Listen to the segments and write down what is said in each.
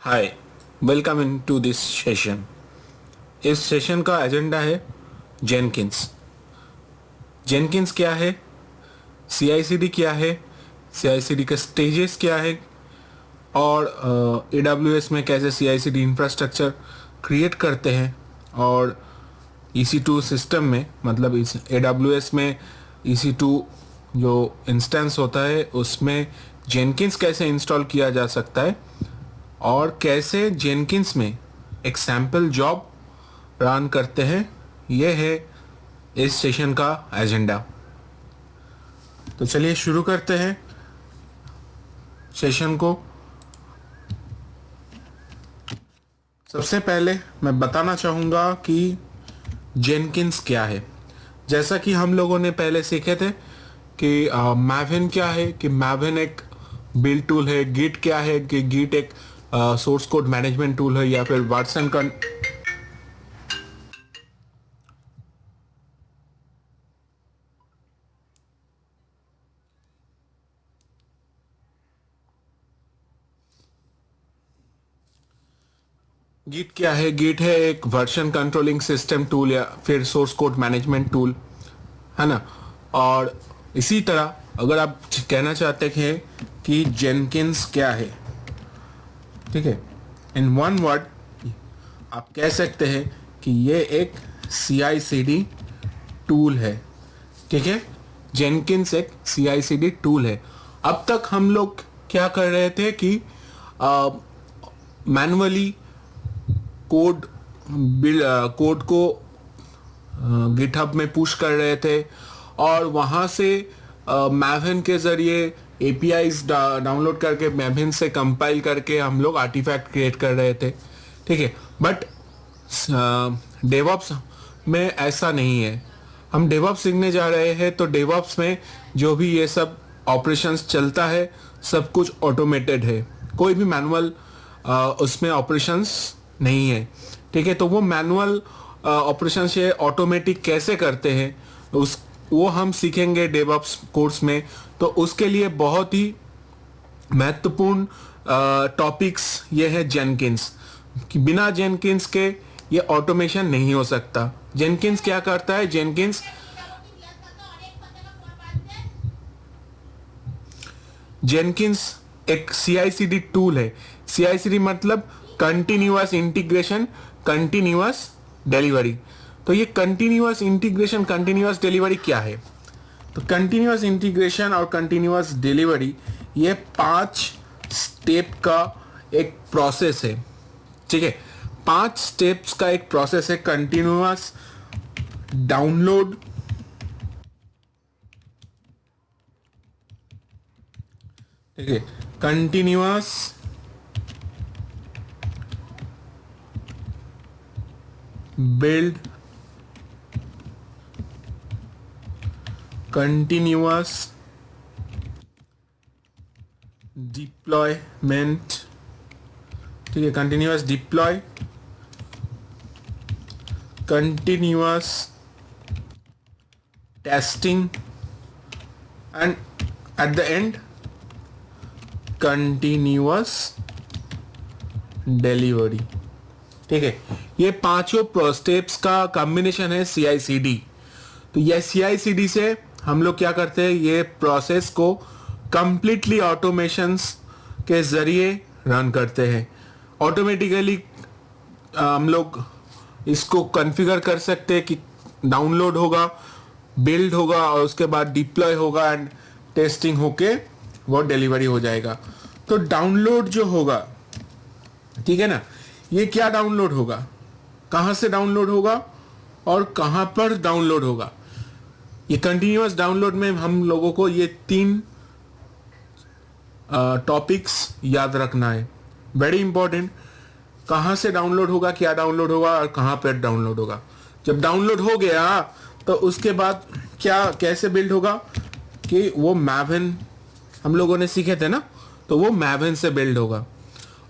Hi, welcome in to this session. इस session का agenda है जेनकिंस। जेनकिंस क्या है, सीआईसीडी क्या है, सीआईसीडी के स्टेजेस क्या है और एडब्ल्यूएस में कैसे सीआईसीडी इंफ्रास्ट्रक्चर क्रिएट करते हैं और EC2 सिस्टम में, मतलब इस एडब्ल्यूएस में EC2 जो इंस्टेंस होता है उसमें जेनकिंस कैसे इंस्टॉल किया जा सकता है और कैसे जेनकिंस में एक सैम्पल जॉब रन करते हैं। यह है इस सेशन का एजेंडा। तो चलिए शुरू करते हैं सेशन को। सबसे पहले मैं बताना चाहूँगा कि जेनकिंस क्या है। जैसा कि हम लोगों ने पहले सीखे थे कि मैविन क्या है, कि मैविन एक बिल्ड टूल है। गिट क्या है, कि गिट एक सोर्स कोड मैनेजमेंट टूल है, या फिर वाटसन का गिट क्या है। गिट है एक वर्जन कंट्रोलिंग सिस्टम टूल या फिर सोर्स कोड मैनेजमेंट टूल, है ना। और इसी तरह अगर आप कहना चाहते हैं कि जेनकिंस क्या है, ठीक है, इन वन वर्ड आप कह सकते हैं कि ये एक CI/CD टूल है। ठीक है, जेनकिंस एक CI/CD टूल है। अब तक हम लोग क्या कर रहे थे कि मैनुअली कोड को गिटहब में पुश कर रहे थे और वहाँ से मैविन के ज़रिए APIs डाउनलोड करके मैविन से कंपाइल करके हम लोग आर्टिफैक्ट क्रिएट कर रहे थे। ठीक है, बट डेवऑप्स में ऐसा नहीं है। हम डेवऑप्स सीखने जा रहे हैं, तो डेवऑप्स में जो भी ये सब ऑपरेशंस चलता है सब कुछ ऑटोमेटेड है। कोई भी मैनुअल उसमें ऑपरेशंस नहीं है। ठीक है, तो वो मैनुअल ऑपरेशंस ये ऑटोमेटिक कैसे करते हैं वो हम सीखेंगे डेवऑप्स कोर्स में। तो उसके लिए बहुत ही महत्वपूर्ण टॉपिक्स ये है जेनकिंस, कि बिना जेनकिंस के ये ऑटोमेशन नहीं हो सकता। जेनकिंस क्या करता है, जेनकिंस एक CI/CD टूल है। CI/CD मतलब कंटिन्यूअस इंटीग्रेशन, कंटिन्यूअस डिलीवरी। तो ये कंटिन्यूअस इंटीग्रेशन, कंटिन्यूअस डिलीवरी क्या है? तो कंटिन्यूअस इंटीग्रेशन और कंटिन्यूअस डिलीवरी ये 5 स्टेप का एक प्रोसेस है। ठीक है, 5 स्टेप्स का एक प्रोसेस है। कंटिन्यूअस डाउनलोड, ठीक है, कंटिन्यूअस बिल्ड, कंटिन्यूअस डिप्लॉयमेंट, ठीक है, continuous deploy, continuous testing and at the end continuous delivery. ठीक है, ये पांचों स्टेप्स का कॉम्बिनेशन है CI/CD। तो ये CI/CD से हम लोग क्या करते हैं, ये प्रोसेस को कंप्लीटली ऑटोमेशंस के जरिए रन करते हैं। ऑटोमेटिकली हम लोग इसको कॉन्फ़िगर कर सकते हैं कि डाउनलोड होगा, बिल्ड होगा और उसके बाद डिप्लॉय होगा एंड टेस्टिंग होके वो डिलीवरी हो जाएगा। तो डाउनलोड जो होगा, ठीक है ना, ये क्या डाउनलोड होगा, कहाँ से डाउनलोड होगा और कहाँ पर डाउनलोड होगा। ये कंटिन्यूअस डाउनलोड में हम लोगों को ये 3 टॉपिक्स याद रखना है, वेरी इंपॉर्टेंट। कहाँ से डाउनलोड होगा, क्या डाउनलोड होगा और कहाँ पर डाउनलोड होगा। जब डाउनलोड हो गया तो उसके बाद क्या कैसे बिल्ड होगा, कि वो मैविन हम लोगों ने सीखे थे ना, तो वो मैविन से बिल्ड होगा।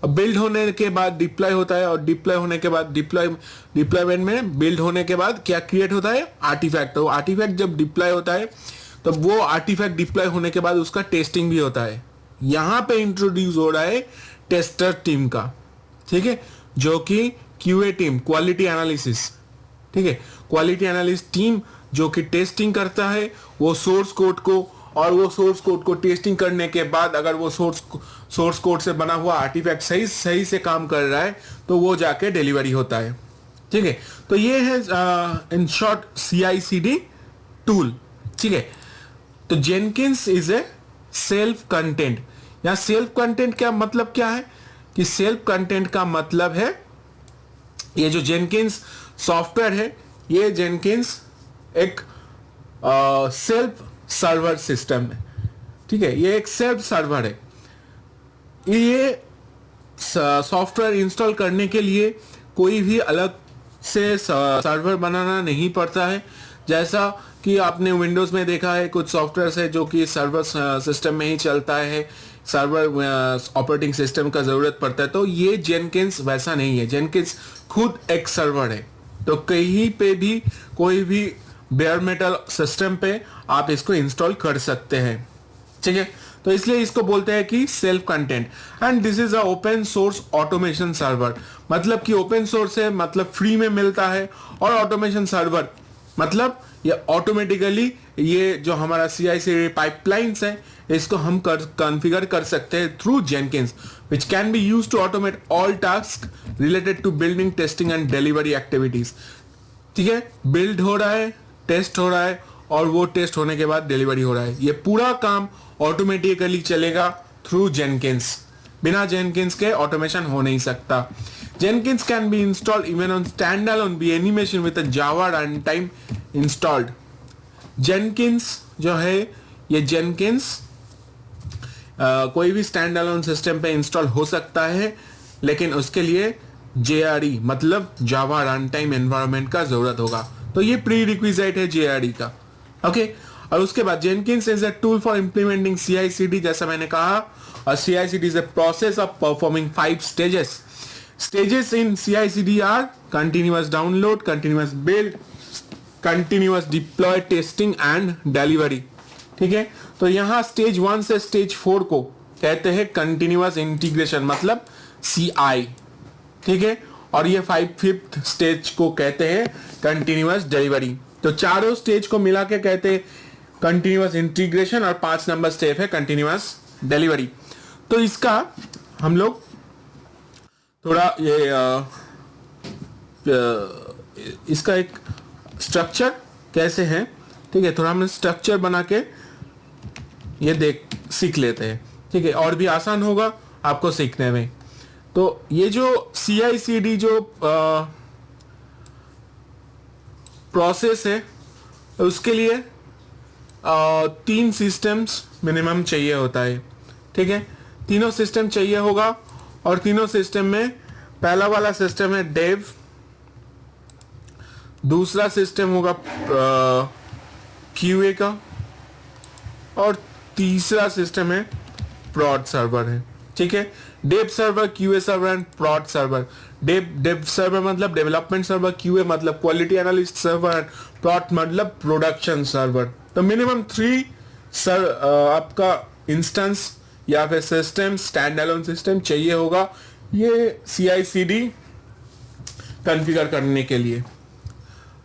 अब बिल्ड होने के बाद डिप्लॉय होता है और डिप्लॉय होने के बाद डिप्लॉयमेंट में बिल्ड होने के बाद क्या क्रिएट होता है, आर्टिफैक्ट। तो आर्टिफैक्ट जब डिप्लॉय होता है तो वो आर्टिफैक्ट डिप्लॉय होने के बाद उसका टेस्टिंग भी होता है। यहाँ पे इंट्रोड्यूस हो रहा है टेस्टर टीम का। ठीक है, जो कि क्यूए टीम, क्वालिटी एनालिसिस, ठीक है, क्वालिटी एनालिस्ट टीम जो कि टेस्टिंग करता है वो सोर्स कोड को, और वो सोर्स कोड को टेस्टिंग करने के बाद अगर वो सोर्स कोड से बना हुआ आर्टिफैक्ट सही से काम कर रहा है तो वो जाके डिलीवरी होता है। ठीक है, तो ये है इन शॉर्ट CI/CD टूल। ठीक है, तो Jenkins is a self content. यहां सेल्फ कंटेंट क्या मतलब क्या है कि सेल्फ कंटेंट का मतलब है ये जो जेनकिंस सॉफ्टवेयर है, ये जेनकिंस एक सेल्फ सर्वर सिस्टम है। ठीक है, ये एक सेल्फ सर्वर है। ये सॉफ्टवेयर इंस्टॉल करने के लिए कोई भी अलग से सर्वर बनाना नहीं पड़ता है। जैसा कि आपने विंडोज में देखा है कुछ सॉफ्टवेयर है जो कि सर्वर सिस्टम में ही चलता है, सर्वर ऑपरेटिंग सिस्टम का जरूरत पड़ता है, तो ये जेनकिंस वैसा नहीं है। जेनकिंस खुद एक सर्वर है, तो कहीं पे भी कोई भी बेयर मेटल सिस्टम पे आप इसको इंस्टॉल कर सकते हैं। ठीक है, तो इसलिए इसको बोलते हैं कि self content. And this is a open source automation server. मतलब कि ओपन सोर्स है मतलब फ्री में मिलता है, और ऑटोमेशन सर्वर मतलब ये ऑटोमेटिकली ये जो हमारा CI/CD पाइपलाइंस है इसको हम कॉन्फ़िगर कर सकते हैं through Jenkins, which can be used to automate all tasks related to building, testing and delivery activities। ठीक है, बिल्ड हो रहा है, टेस्ट हो रहा है, और वो टेस्ट होने के बाद डिलीवरी हो रहा है। ये पूरा काम ऑटोमेटिकली चलेगा थ्रू जेनकिंस। बिना जेनकिंस के ऑटोमेशन हो नहीं सकता। Jenkins can be installed even on standalone be any machine with a Java run time installed. Jenkins जो है, ये जेनकिंस कोई भी स्टैंड अलोन सिस्टम पे इंस्टॉल हो सकता है, लेकिन उसके लिए JRE मतलब जावा रन टाइम एनवायरनमेंट का जरूरत होगा। तो ये प्री रिक्विजिट है JRE का। ओके, और उसके बाद Jenkins is a tool for implementing CI/CD। जैसा मैंने कहा, और CI/CD is a process of performing 5 stages. Stages in CI/CD are continuous download, continuous build, continuous deploy, testing and delivery. ठीक है, तो यहां स्टेज 1 से स्टेज 4 को कहते हैं कंटिन्यूअस इंटीग्रेशन मतलब CI। ठीक है, और ये 5th स्टेज को कहते हैं कंटिन्यूअस डिलीवरी। तो चारों स्टेज को मिला के कहते हैं कंटिन्यूअस इंटीग्रेशन, और 5 नंबर स्टेप है कंटिन्यूअस डिलीवरी। तो इसका हम लोग थोड़ा ये इसका एक स्ट्रक्चर कैसे है, ठीक है, थोड़ा हम स्ट्रक्चर बना के ये सीख लेते हैं। ठीक है, और भी आसान होगा आपको सीखने में। तो ये जो CI/CD जो प्रोसेस है, उसके लिए 3 सिस्टम्स मिनिमम चाहिए होता है। ठीक है, तीनों सिस्टम चाहिए होगा, और तीनों सिस्टम में पहला वाला सिस्टम है डेव, दूसरा सिस्टम होगा QA का, और तीसरा सिस्टम है prod सर्वर है। ठीक है, dev server, QA server and prod server. Dev server मतलब डेवलपमेंट सर्वर, QA मतलब क्वालिटी एनालिस्ट सर्वर, prod मतलब प्रोडक्शन सर्वर। तो मिनिमम 3 आपका इंस्टेंस या फिर सिस्टम, स्टैंड अलोन सिस्टम चाहिए होगा ये CI/CD कॉन्फ़िगर करने के लिए।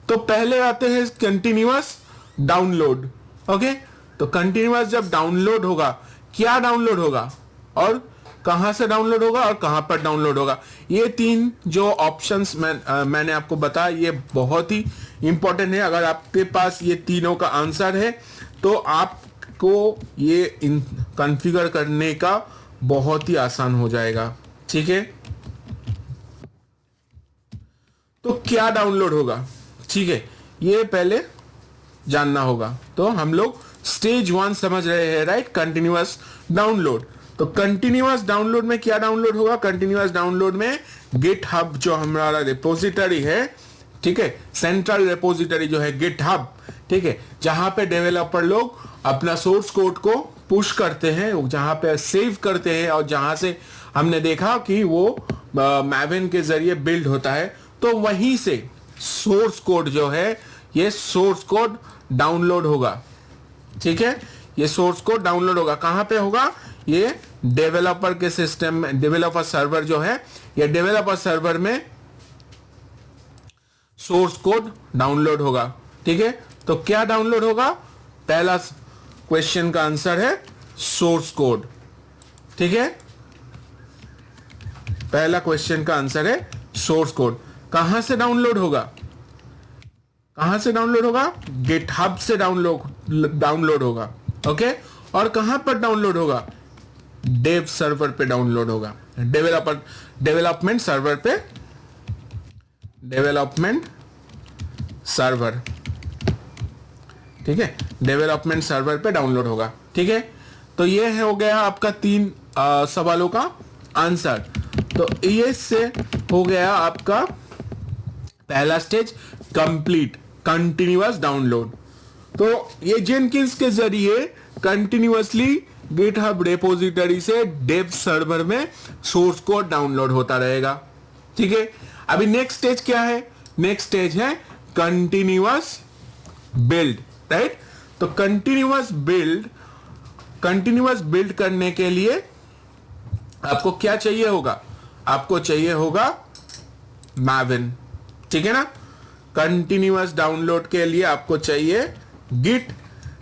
तो पहले आते हैं कंटिन्यूअस डाउनलोड। ओके, तो कंटिन्यूअस जब डाउनलोड होगा, क्या डाउनलोड होगा और कहां से डाउनलोड होगा और कहां पर डाउनलोड होगा, ये 3 जो ऑप्शंस मैंने आपको बताया, ये बहुत ही इंपॉर्टेंट है। अगर आपके पास ये तीनों का आंसर है तो आपको ये कॉन्फ़िगर करने का बहुत ही आसान हो जाएगा। ठीक है, तो क्या डाउनलोड होगा, ठीक है, ये पहले जानना होगा। तो हम लोग स्टेज 1 समझ रहे हैं, राइट, कंटिन्यूअस डाउनलोड। तो कंटिन्यूअस डाउनलोड में क्या डाउनलोड होगा, कंटिन्यूअस डाउनलोड में गिटहब जो हमारा रिपोजिटरी है, ठीक है, सेंट्रल रिपोजिटरी जो है गिटहब, ठीक है, जहां पे डेवलपर लोग अपना सोर्स कोड को पुश करते हैं, जहां पे सेव करते हैं, और जहां से हमने देखा कि वो मैविन के जरिए बिल्ड होता है, तो वहीं से सोर्स कोड जो है, ये सोर्स कोड डाउनलोड होगा। ठीक है, ये सोर्स कोड डाउनलोड होगा, कहां पे होगा, ये डेवलपर के सिस्टम में, डेवलपर सर्वर जो है, ये डेवलपर सर्वर में सोर्स कोड डाउनलोड होगा। ठीक है, तो क्या डाउनलोड होगा? पहला क्वेश्चन का आंसर है सोर्स कोड। ठीक है, पहला क्वेश्चन का आंसर है सोर्स कोड। कहां से डाउनलोड होगा? कहां से डाउनलोड होगा? गिटहब से डाउनलोड होगा। ओके, और कहां पर डाउनलोड होगा? डेव सर्वर पे डाउनलोड होगा, डेवलपमेंट सर्वर पे, डेवलपमेंट सर्वर। ठीक है, डेवलपमेंट सर्वर पे डाउनलोड होगा। ठीक है, तो ये हो गया आपका 3 सवालों का आंसर। तो ये से हो गया आपका पहला स्टेज कंप्लीट, कंटिन्यूअस डाउनलोड। तो ये जेनकिंस के जरिए कंटिन्यूअसली गिटहब रेपोजिटरी से डेव सर्वर में सोर्स कोड डाउनलोड होता रहेगा। ठीक है, अभी नेक्स्ट स्टेज क्या है? नेक्स्ट स्टेज है कंटिन्यूअस बिल्ड, राइट? तो कंटिन्यूअस बिल्ड करने के लिए आपको क्या चाहिए होगा? आपको चाहिए होगा मैविन। ठीक है ना? कंटिन्यूअस डाउनलोड के लिए आपको चाहिए गिट।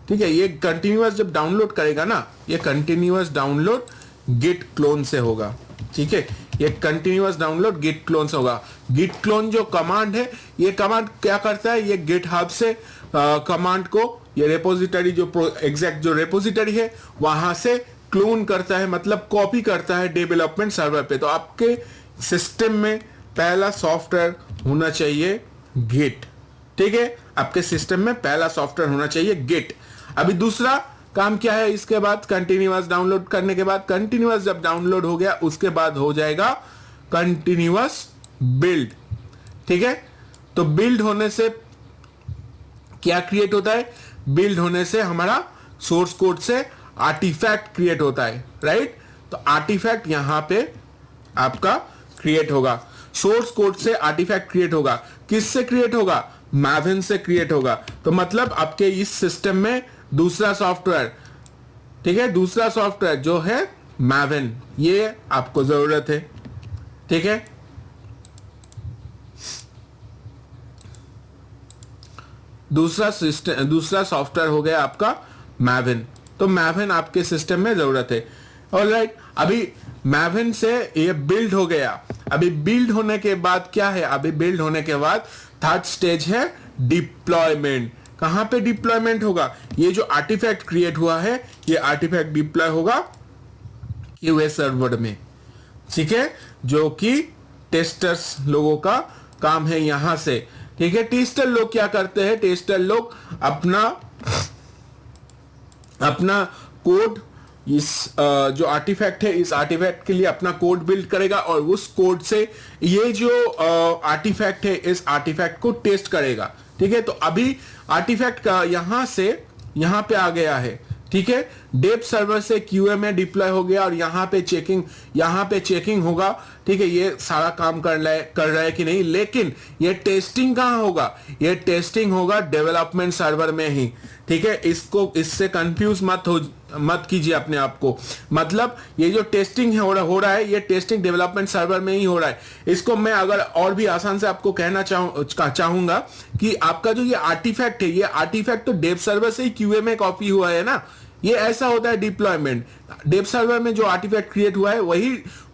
ठीक है, ये कंटिन्यूअस जब डाउनलोड करेगा ना, ये कंटिन्यूअस डाउनलोड गिट क्लोन से होगा। ठीक है, ये कंटिन्यूअस डाउनलोड गिट क्लोन से होगा। गिट क्लोन जो कमांड है, ये कमांड क्या करता है? ये गिटहब से कमांड को, ये रेपोजिटरी जो एग्जैक्ट जो रेपोजिटरी है वहां से क्लोन करता है, मतलब कॉपी करता है डेवलपमेंट सर्वर पे। तो आपके सिस्टम में पहला सॉफ्टवेयर होना चाहिए गिट। ठीक है, आपके सिस्टम में पहला सॉफ्टवेयर होना चाहिए गिट। अभी दूसरा काम क्या है? इसके बाद कंटिन्यूअस डाउनलोड करने के बाद, कंटिन्यूअस जब डाउनलोड हो गया उसके बाद हो जाएगा कंटिन्यूअस बिल्ड। ठीक है, तो बिल्ड होने से क्या क्रिएट होता है? बिल्ड होने से हमारा सोर्स कोड से आर्टिफैक्ट क्रिएट होता है, राइट? तो आर्टिफैक्ट यहां पे आपका क्रिएट होगा, सोर्स कोड से आर्टिफैक्ट क्रिएट होगा। किससे क्रिएट होगा? मैविन से क्रिएट होगा। तो मतलब आपके इस सिस्टम में दूसरा सॉफ्टवेयर, ठीक है, दूसरा सॉफ्टवेयर जो है मैविन, ये आपको जरूरत है। ठीक है, दूसरा सॉफ्टवेयर हो गया आपका मैविन। तो मैविन आपके सिस्टम में जरूरत है। ऑलराइट, अभी मैविन से ये बिल्ड हो गया। अभी बिल्ड होने के बाद क्या है? अभी बिल्ड होने के बाद थर्ड स्टेज है डिप्लॉयमेंट। कहां पे डिप्लॉयमेंट होगा? ये जो आर्टिफैक्ट क्रिएट हुआ है, ये आर्टिफैक्ट डिप्लॉय होगा क्यूए सर्वर में। ठीक है, जो कि टेस्टर्स लोगों का काम है यहां से। ठीक है, टेस्टर लोग क्या करते हैं? टेस्टर लोग अपना कोड, इस जो आर्टिफैक्ट है, इस आर्टिफैक्ट के लिए अपना कोड बिल्ड करेगा और उस कोड से ये जो आर्टिफैक्ट है, इस आर्टिफैक्ट को टेस्ट करेगा। ठीक है, तो अभी आर्टिफैक्ट का यहां से यहां पे आ गया है। ठीक है, डेव सर्वर से क्यूए में डिप्लॉय हो गया और यहां पे चेकिंग होगा। ठीक है, ये सारा काम कर रहा है कि नहीं, लेकिन ये टेस्टिंग कहां होगा? ये टेस्टिंग होगा डेवलपमेंट सर्वर में ही। ठीक है, इससे कंफ्यूज मत कीजिए अपने आप को। मतलब ये जो टेस्टिंग हो रहा है, ये टेस्टिंग डेवलपमेंट सर्वर में ही हो रहा है। इसको मैं अगर और भी आसान से आपको कहना चाहूंगा कि आपका जो ये आर्टिफैक्ट है, ये आर्टिफैक्ट तो डेव सर्वर से ही क्यूए में कॉपी हुआ है ना। ये ऐसा होता है डिप्लॉयमेंट। डेव सर्वर में जो आर्टिफैक्ट क्रिएट हुआ है,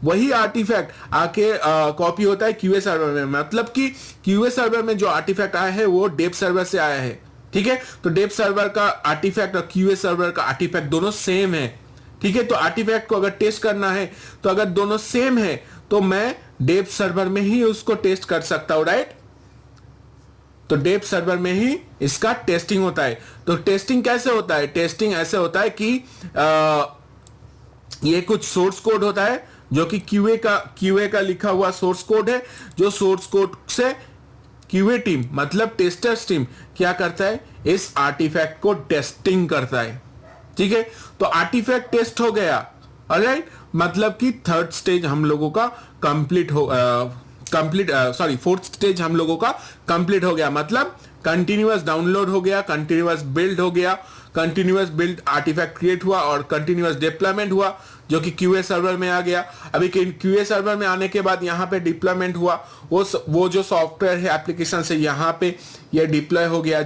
वही आर्टिफैक्ट आके कॉपी होता है क्यूए सर्वर में। मतलब कि क्यूए सर्वर में जो आर्टिफैक्ट आया है वो डेव सर्वर से आया है। ठीक है, तो डेव सर्वर का आर्टिफैक्ट और क्यूए सर्वर का आर्टिफैक्ट दोनों सेम है। ठीक है, तो आर्टिफैक्ट को अगर टेस्ट करना है, तो अगर दोनों सेम है तो मैं डेव सर्वर में ही उसको टेस्ट कर सकता हूं, राइट? तो डेव सर्वर में ही इसका टेस्टिंग होता है। तो टेस्टिंग कैसे होता है? टेस्टिंग ऐसे होता है कि ये कुछ सोर्स कोड होता है जो कि क्यूए का लिखा हुआ सोर्स कोड है, जो सोर्स कोड से क्यूए टीम, मतलब टेस्टर्स टीम क्या करता है? इस आर्टिफैक्ट को टेस्टिंग करता है। ठीक है, तो आर्टिफैक्ट टेस्ट हो गया। ऑलराइट, मतलब कि थर्ड स्टेज हम लोगों का फोर्थ स्टेज हम लोगों का कंप्लीट हो गया। मतलब कंटिन्यूअस डाउनलोड हो गया, कंटिन्यूअस बिल्ड हो गया, कंटिन्यूअस बिल्ड आर्टिफैक्ट क्रिएट हुआ और कंटिन्यूअस डिप्लॉयमेंट हुआ। जो कि क्यूए सर्वर में आ गया। अभी क्यूए सर्वर में आने के बाद यहाँ पे डिप्लॉयमेंट हुआ, वो जो सॉफ्टवेयर है एप्लीकेशन से यहाँ पे ये डिप्लॉय हो गया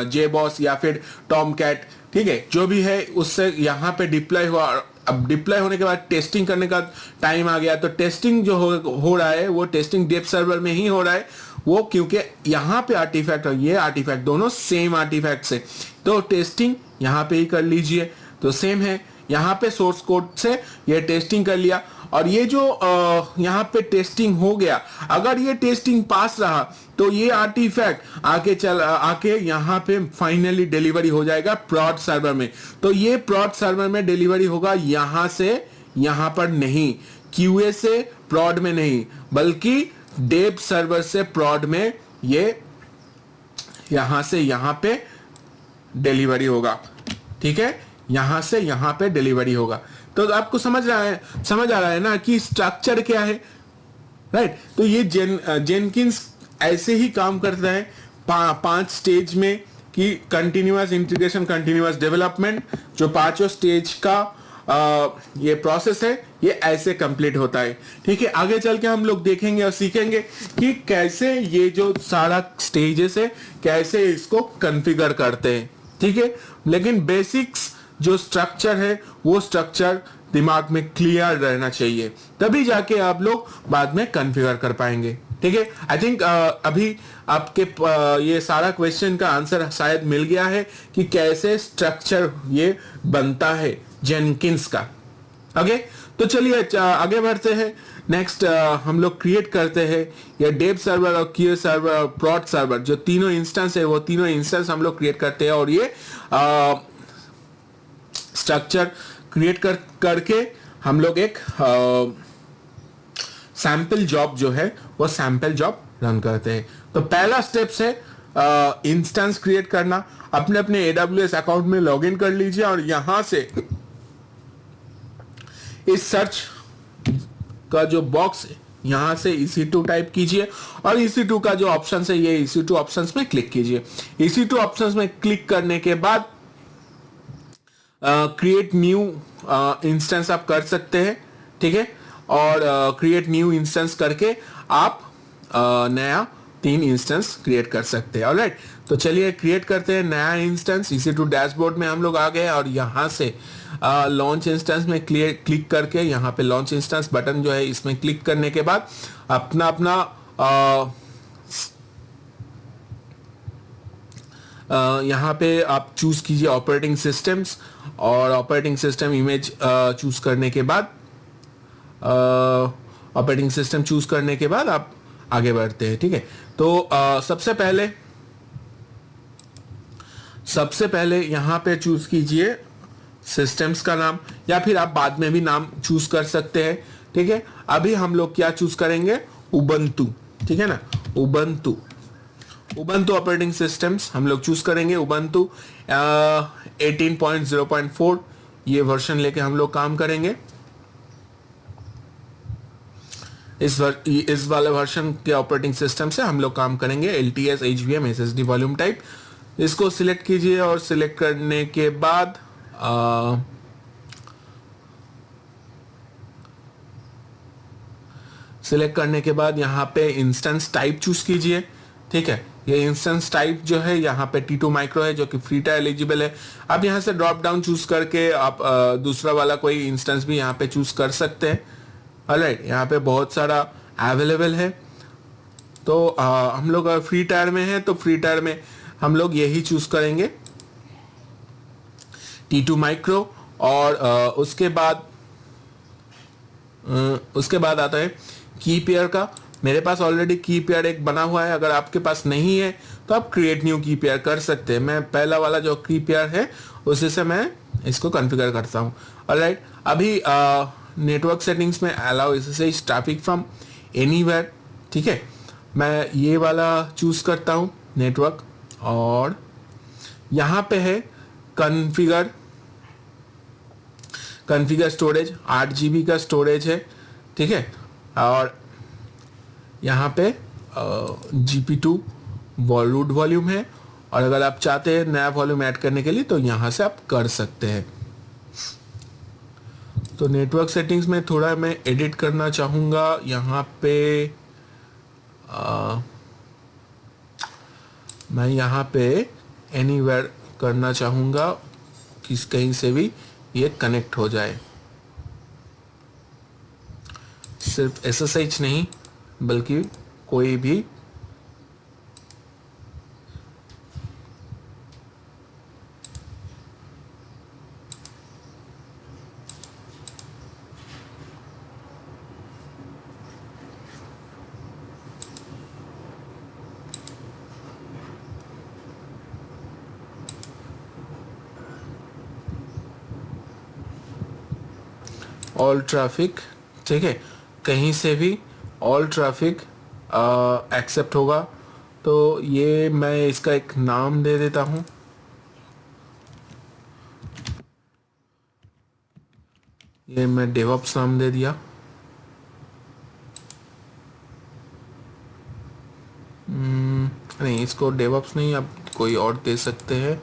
JBoss या फिर टॉमकैट, ठीक है, जो भी है उससे यहाँ पे डिप्लॉय हुआ। अब डिप्लॉय होने के बाद टेस्टिंग करने का टाइम आ गया, तो टेस्टिंग जो हो रहा है वो टेस्टिंग डेव सर्वर में ही हो रहा है, वो क्योंकि यहाँ पे आर्टिफैक्ट और ये आर्टिफैक्ट दोनों सेम आर्टिफैक्ट से, तो टेस्टिंग यहाँ पे ही कर लीजिए, तो सेम है। यहाँ पे सोर्स कोड से ये टेस्टिंग कर लिया, और ये जो यहाँ पे टेस्टिंग हो गया, अगर ये टेस्टिंग पास रहा तो ये आर्टिफैक्ट आके यहाँ पे फाइनली डिलीवरी हो जाएगा प्रॉड सर्वर में। तो ये प्रॉड सर्वर में डिलीवरी होगा, यहाँ से यहाँ पर नहीं, क्यूए से प्रॉड में नहीं, बल्कि डेव सर्वर से प्रॉड में ये यहां से यहां पे डिलीवरी होगा, ठीक है, यहां से यहां पे डिलीवरी होगा। तो आपको समझ आ रहा है ना कि स्ट्रक्चर क्या है, राइट। तो ये जेनकिंस ऐसे ही काम करता है 5 स्टेज में, कि कंटिन्यूअस इंटीग्रेशन, कंटिन्यूअस डेवलपमेंट, जो 5 स्टेज का ये प्रोसेस है, ये ऐसे कंप्लीट होता है, ठीक है। आगे चल के हम लोग देखेंगे और सीखेंगे कि कैसे ये जो सारा स्टेजेस है कैसे इसको कॉन्फ़िगर करते हैं, ठीक है। लेकिन बेसिक्स जो स्ट्रक्चर है वो स्ट्रक्चर दिमाग में क्लियर रहना चाहिए, तभी जाके आप लोग बाद में कॉन्फ़िगर कर पाएंगे, ठीक है। आई थिंक अभी आपके ये सारा क्वेश्चन का आंसर शायद मिल गया है कि कैसे स्ट्रक्चर ये बनता है जेनकिंस का। ओके, तो चलिए आगे बढ़ते हैं। नेक्स्ट हम लोग क्रिएट करते हैं ये डेव सर्वर और क्यूए सर्वर और प्रॉड सर्वर, जो तीनों इंस्टेंस है वो तीनों इंस्टेंस हम लोग क्रिएट करते हैं, और ये स्ट्रक्चर क्रिएट करके हम लोग एक सैंपल जॉब जो है वो सैंपल जॉब रन करते हैं। तो पहला स्टेप्स है इंस्टेंस क्रिएट करना। अपने अपने AWS अकाउंट में लॉगिन कर लीजिए, और यहां से इस सर्च का जो बॉक्स है यहां से EC2 टाइप कीजिए, और EC2 का जो ऑप्शन है ये EC2 ऑप्शंस में क्लिक कीजिए। EC2 ऑप्शंस में क्लिक करने के बाद क्रिएट न्यू इंस्टेंस आप कर सकते हैं, ठीक है, और क्रिएट न्यू इंस्टेंस करके आप नया 3 इंस्टेंस क्रिएट कर सकते हैं। ऑलराइट, तो चलिए क्रिएट करते हैं नया इंस्टेंस। EC2 डैशबोर्ड में हम लोग आ गए, और यहाँ से लॉन्च इंस्टेंस में क्लिक करके यहाँ पे लॉन्च इंस्टेंस बटन जो है इसमें क्लिक करने के बाद अपना यहाँ पे आप चूज कीजिए ऑपरेटिंग सिस्टम्स, और ऑपरेटिंग सिस्टम इमेज चूज करने के बाद ऑपरेटिंग सिस्टम चूज करने के बाद आप आगे बढ़ते हैं, ठीक है। तो सबसे पहले यहाँ पे चूज कीजिए सिस्टम्स का नाम, या फिर आप बाद में भी नाम चूज कर सकते हैं, ठीक है। अभी हम लोग क्या चूज करेंगे, उबंटू, ठीक है ना, उबंटू ऑपरेटिंग सिस्टम्स हम लोग चूज करेंगे। उबंटू 18.0.4 ये वर्जन लेके हम लोग काम करेंगे। इस वाले वर्जन के ऑपरेटिंग सिस्टम से हम लोग काम करेंगे। LTS HVM SSD volume type, इसको सिलेक्ट कीजिए, और सिलेक्ट करने के बाद यहाँ पे इंस्टेंस टाइप चूज कीजिए, ठीक है। ये इंस्टेंस टाइप जो है यहाँ पे T2 माइक्रो है, जो कि फ्री टायर एलिजिबल है। अब यहाँ से ड्रॉप डाउन चूज करके आप दूसरा वाला कोई इंस्टेंस भी यहाँ पे चूज कर सकते हैं। ऑलराइट, यहाँ पे बहुत सारा अवेलेबल है, तो हम लोग फ्री टायर में है तो फ्री टायर में हम लोग यही चूज करेंगे T2 माइक्रो। और उसके बाद आता है की पेयर का। मेरे पास ऑलरेडी की पेयर एक बना हुआ है, अगर आपके पास नहीं है तो आप क्रिएट न्यू की पेयर कर सकते हैं। मैं पहला वाला जो की पेयर है उसी से मैं इसको कॉन्फ़िगर करता हूँ। ऑलराइट, अभी नेटवर्क सेटिंग्स में allow SSH traffic from anywhere, ठीक है, मैं ये वाला चूज करता हूँ नेटवर्क, और यहाँ पे है कॉन्फ़िगर स्टोरेज, 8 GB का स्टोरेज है, ठीक है, और यहाँ पे GP2 रूट वॉल्यूम है, और अगर आप चाहते हैं नया वॉल्यूम ऐड करने के लिए तो यहाँ से आप कर सकते हैं। तो नेटवर्क सेटिंग्स में थोड़ा मैं एडिट करना चाहूँगा यहाँ पे। मैं यहाँ पे एनीवेयर करना चाहूँगा, किस कहीं से भी ये कनेक्ट हो जाए। सिर्फ SSH नहीं बल्कि कोई भी ऑल ट्रैफिक, ठीक है, कहीं से भी ऑल ट्रैफिक एक्सेप्ट होगा। तो ये मैं इसका एक नाम दे देता हूँ। ये मैं डेवऑप्स नाम दे दिया। नहीं, इसको डेवऑप्स नहीं, आप कोई और दे सकते हैं।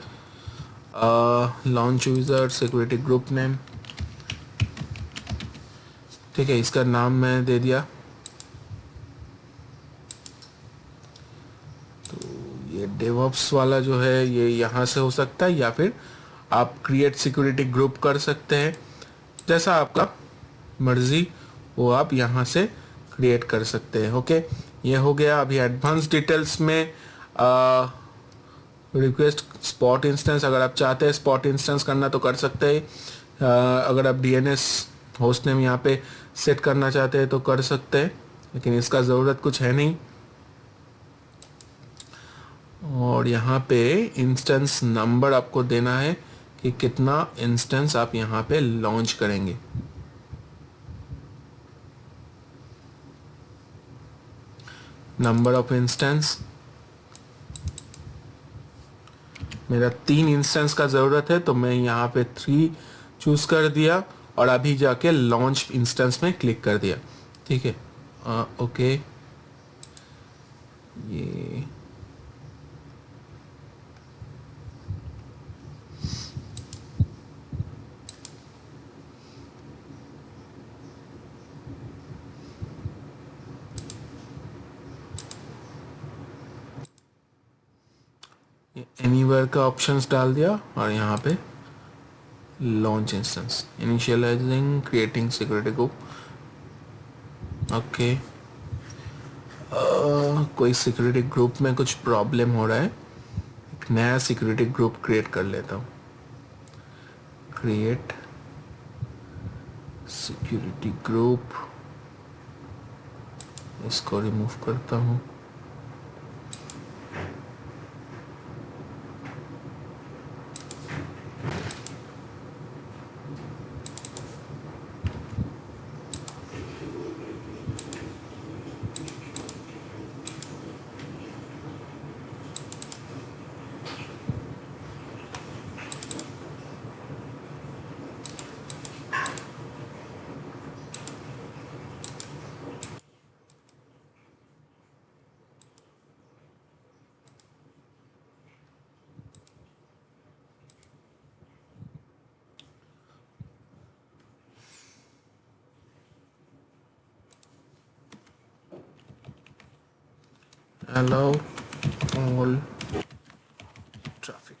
Launch user security group name, ठीक है, इसका नाम मैं दे दिया। तो ये डेवऑप्स वाला जो है ये यहाँ से हो सकता है, या फिर आप क्रिएट सिक्योरिटी ग्रुप कर सकते हैं, जैसा आपका मर्जी वो आप यहाँ से क्रिएट कर सकते हैं। ओके, ये हो गया। अभी एडवांस डिटेल्स में रिक्वेस्ट स्पॉट इंस्टेंस, अगर आप चाहते हैं स्पॉट इंस्टेंस करना तो कर सकते हैं। अगर आप DNS होस्ट नेम यहाँ पे सेट करना चाहते हैं तो कर सकते हैं, लेकिन इसका ज़रूरत कुछ है नहीं। और यहाँ पे इंस्टेंस नंबर आपको देना है कि कितना इंस्टेंस आप यहाँ पे लॉन्च करेंगे। नंबर ऑफ इंस्टेंस, मेरा 3 इंस्टेंस का ज़रूरत है तो मैं यहाँ पे 3 चूज़ कर दिया और अभी जाके लॉन्च इंस्टेंस में क्लिक कर दिया। ठीक है, ओके। ये एनीवेयर का ऑप्शंस डाल दिया और यहाँ पे launch instance, initialising, creating security group. Okay, कोई सिक्योरिटी ग्रुप में कुछ प्रॉब्लम हो रहा है, एक नया सिक्योरिटी ग्रुप क्रिएट कर लेता हूँ। क्रिएट सिक्योरिटी ग्रुप, इसको रिमूव करता हूँ। अलाउ ऑल ट्रैफिक,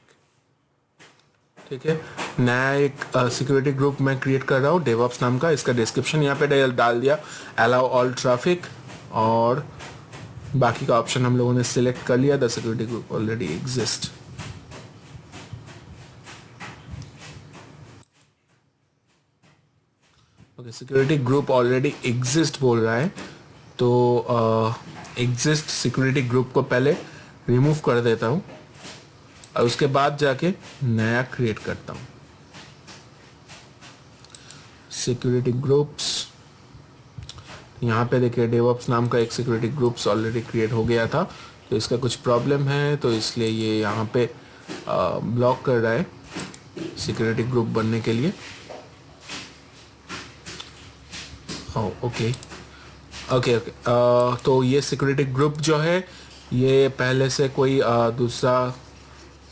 ठीक है। नया एक सिक्योरिटी ग्रुप मैं क्रिएट कर रहा हूँ डेवऑप्स नाम का, इसका डिस्क्रिप्शन यहाँ पे डाल दिया, अलाउ ऑल ट्रैफिक, और बाकी का ऑप्शन हम लोगों ने सिलेक्ट कर लिया। The security group already exist. Okay, security group already exist बोल रहा है, तो एग्जिस्ट सिक्योरिटी ग्रुप को पहले रिमूव कर देता हूँ और उसके बाद जाके नया क्रिएट करता हूँ। सिक्योरिटी ग्रुप्स, यहाँ पे देखिए डेवऑप्स नाम का एक सिक्योरिटी ग्रुप्स ऑलरेडी क्रिएट हो गया था, तो इसका कुछ प्रॉब्लम है तो इसलिए ये यहाँ पे ब्लॉक कर रहा है सिक्योरिटी ग्रुप बनने के लिए। ओके ओके ओके, तो ये सिक्योरिटी ग्रुप जो है ये पहले से कोई दूसरा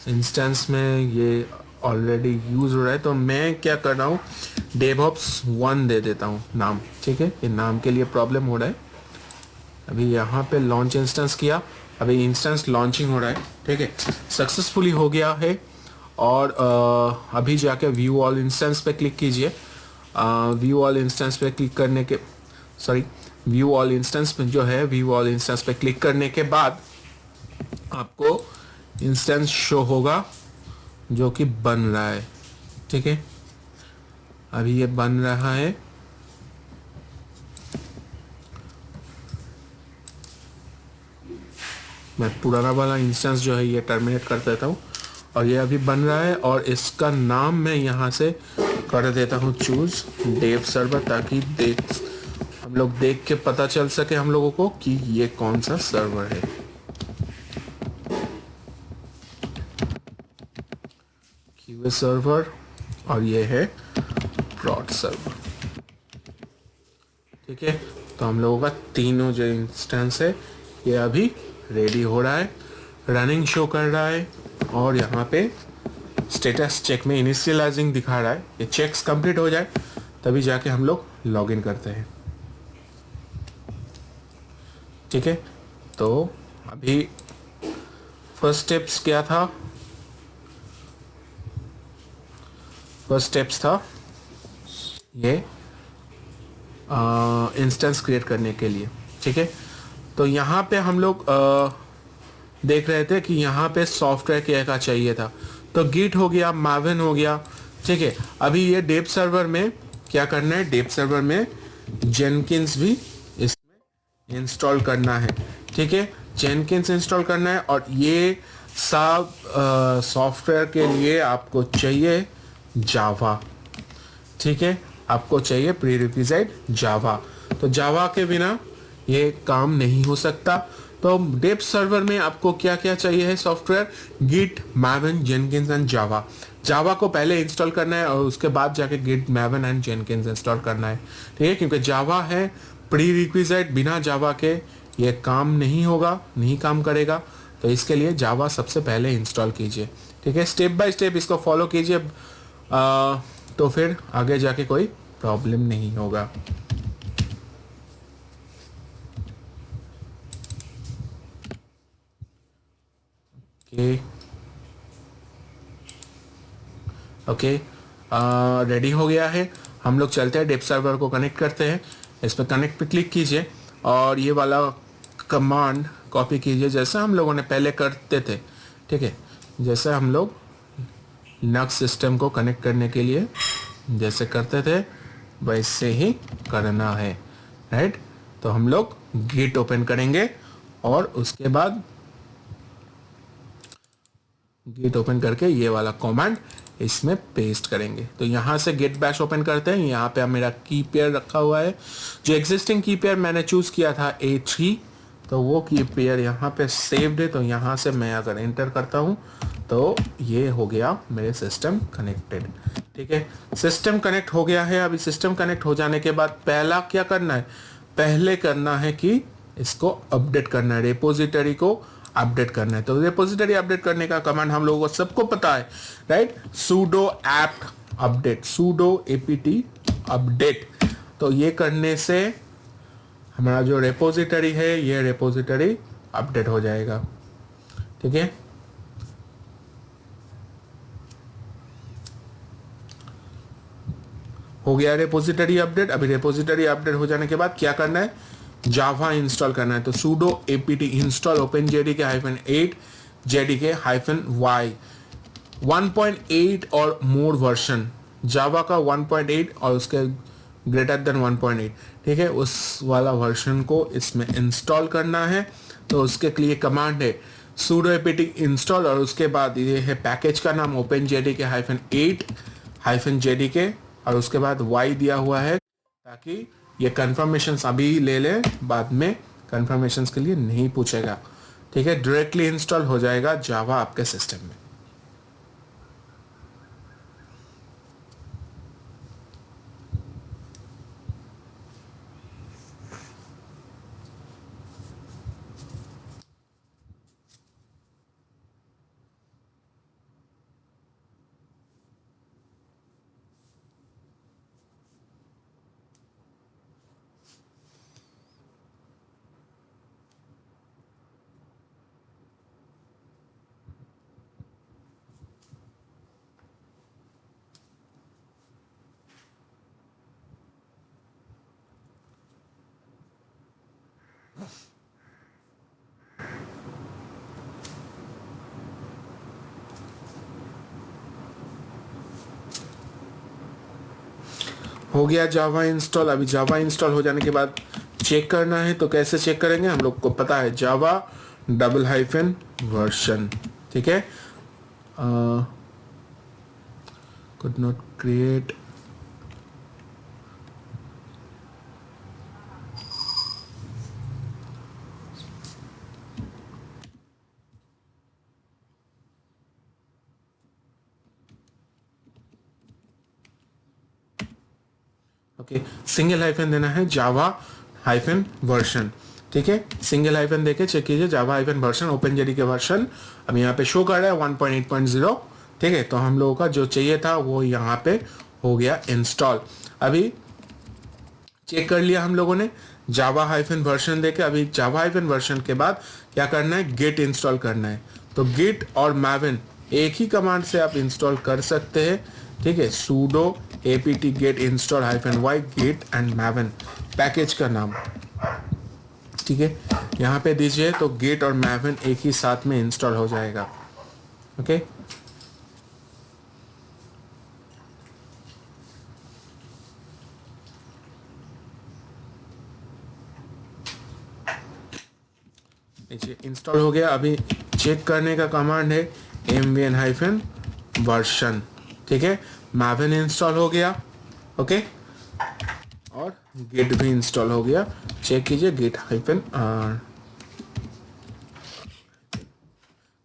इंस्टेंस में ये ऑलरेडी यूज़ हो रहा है, तो मैं क्या कर रहा हूँ, डेवऑप्स 1 दे देता हूँ नाम, ठीक है। ये नाम के लिए प्रॉब्लम हो रहा है। अभी यहाँ पे लॉन्च इंस्टेंस किया, अभी इंस्टेंस लॉन्चिंग हो रहा है, ठीक है। सक्सेसफुली हो गया है। और अभी जाके व्यू ऑल इंस्टेंस पे क्लिक कीजिए। व्यू ऑल इंस्टेंस पे क्लिक करने के सॉरी व्यू ऑल इंस्टेंस पे जो है, व्यू ऑल इंस्टेंस पे क्लिक करने के बाद आपको इंस्टेंस शो होगा जो कि बन रहा है, ठीक है। अभी ये बन रहा है। मैं पुराना वाला इंस्टेंस जो है ये टर्मिनेट कर देता हूँ, और ये अभी बन रहा है। और इसका नाम मैं यहाँ से कर देता हूँ चूज डेव सर्वर, ताकि हम लोग देख के पता चल सके हम लोगों को कि ये कौन सा सर्वर है। क्यूए सर्वर, और ये है प्रॉड सर्वर, ठीक है। तो हम लोगों का तीनों जो इंस्टेंस है ये अभी रेडी हो रहा है, रनिंग शो कर रहा है, और यहाँ पे स्टेटस चेक में इनिशियलाइजिंग दिखा रहा है। ये चेक्स कंप्लीट हो जाए तभी जाके हम लोग लॉग इन करते हैं, ठीक है। तो अभी फर्स्ट स्टेप्स क्या था? फर्स्ट स्टेप्स था ये इंस्टेंस क्रिएट करने के लिए, ठीक है। तो यहाँ पे हम लोग देख रहे थे कि यहाँ पे सॉफ्टवेयर क्या का चाहिए था, तो गिट हो गया, माविन हो गया, ठीक है। अभी ये डेव सर्वर में क्या करना है, डेव सर्वर में जेनकिंस भी इसमें इंस्टॉल करना है, ठीक है। जेनकिंस इंस्टॉल करना है, और ये सब सॉफ्टवेयर के लिए आपको चाहिए जावा, ठीक है। आपको चाहिए प्री रिक्विजिट जावा। तो जावा के बिना ये काम नहीं हो सकता। तो डेव सर्वर में आपको क्या क्या चाहिए है सॉफ्टवेयर? गिट, मैवन, जेनकिंस एंड जावा। जावा को पहले इंस्टॉल करना है और उसके बाद जाके गिट, मैवन एंड जेनकिंस इंस्टॉल करना है, ठीक है। क्योंकि जावा है प्री रिक्विजिट, बिना जावा के ये काम नहीं होगा, नहीं काम करेगा। तो इसके लिए जावा सबसे पहले इंस्टॉल कीजिए, ठीक है। स्टेप बाय स्टेप इसको फॉलो कीजिए, तो फिर आगे जाके कोई प्रॉब्लम नहीं होगा। ओके ओके, रेडी हो गया है। हम लोग चलते हैं डेव सर्वर को कनेक्ट करते हैं। इस पर कनेक्ट पे क्लिक कीजिए और ये वाला कमांड कॉपी कीजिए जैसा हम लोगों ने पहले करते थे, ठीक है। जैसे हम लोग नक्स सिस्टम को कनेक्ट करने के लिए जैसे करते थे वैसे ही करना है, राइट। तो हम लोग गिट ओपन करेंगे और उसके बाद गिट ओपन करके ये वाला कमांड इसमें पेस्ट करेंगे। तो यहाँ से गेट बैश ओपन करते हैं। यहाँ पे मेरा की पेयर रखा हुआ है, जो एग्जिस्टिंग की पेयर मैंने चूज किया था A3, तो वो की पेयर यहाँ पे सेव्ड है। तो यहाँ से मैं अगर एंटर करता हूँ तो ये हो गया मेरे सिस्टम कनेक्टेड, ठीक है। सिस्टम कनेक्ट हो गया है। अभी सिस्टम कनेक्ट हो जाने के बाद पहला क्या करना है, पहले करना है कि इसको अपडेट करना है, रिपोजिटरी को अपडेट करना है। तो रिपोजिटरी अपडेट करने का कमांड हम लोगों को सबको पता है, right. sudo apt update, sudo apt update. तो ये करने से हमारा जो रिपोजिटरी है ये रिपोजिटरी अपडेट हो जाएगा, ठीक है। हो गया रिपोजिटरी अपडेट। अभी रिपोजिटरी अपडेट हो जाने के बाद क्या करना है, जावा इंस्टॉल करना है। तो sudo apt install openjdk-8 jdk-y 1.8 और मोर वर्जन, जावा का 1.8 और उसके ग्रेटर देन 1.8, ठीक है। उस वाला वर्जन को इसमें इंस्टॉल करना है। तो उसके लिए कमांड है sudo apt इंस्टॉल, और उसके बाद ये है पैकेज का नाम openjdk-8-jdk, और उसके बाद y दिया हुआ है ताकि ये कंफर्मेशन अभी ले ले, बाद में कंफर्मेशन के लिए नहीं पूछेगा, ठीक है। डायरेक्टली इंस्टॉल हो जाएगा जावा आपके सिस्टम में। हो गया जावा इंस्टॉल। अभी जावा इंस्टॉल हो जाने के बाद चेक करना है, तो कैसे चेक करेंगे? हम लोग को पता है जावा डबल हाइफन वर्जन, ठीक है। Could not create, okay, single hyphen देना है जावा हाइफन वर्जन, ठीक है। सिंगल हाइफन देके चेक कीजिए जावा हाइफन वर्जन, ओपन जेडी के वर्जन अब यहाँ पे शो कर रहा है 1.8.0, ठीक है। तो हम लोगों का जो चाहिए था वो यहाँ पे हो गया इंस्टॉल। अभी चेक कर लिया हम लोगों ने जावा हाइफन वर्जन देके। अभी जावा हाइफन वर्जन के बाद क्या करना है? गेट इंस्टॉल करना है। तो गेट और मैवन एक ही कमांड से आप इंस्टॉल कर सकते हैं, ठीक है। sudo apt get install -y get and maven package का नाम, ठीक है, यहाँ पे दीजिए तो गेट और मैवन एक ही साथ में इंस्टॉल हो जाएगा, ओके। इंस्टॉल हो गया। अभी चेक करने का कमांड है mvn हाइफन वर्जन, ठीक है। मैवन इंस्टॉल हो गया, ओके, और गेट भी इंस्टॉल हो गया। चेक कीजिए git hyphen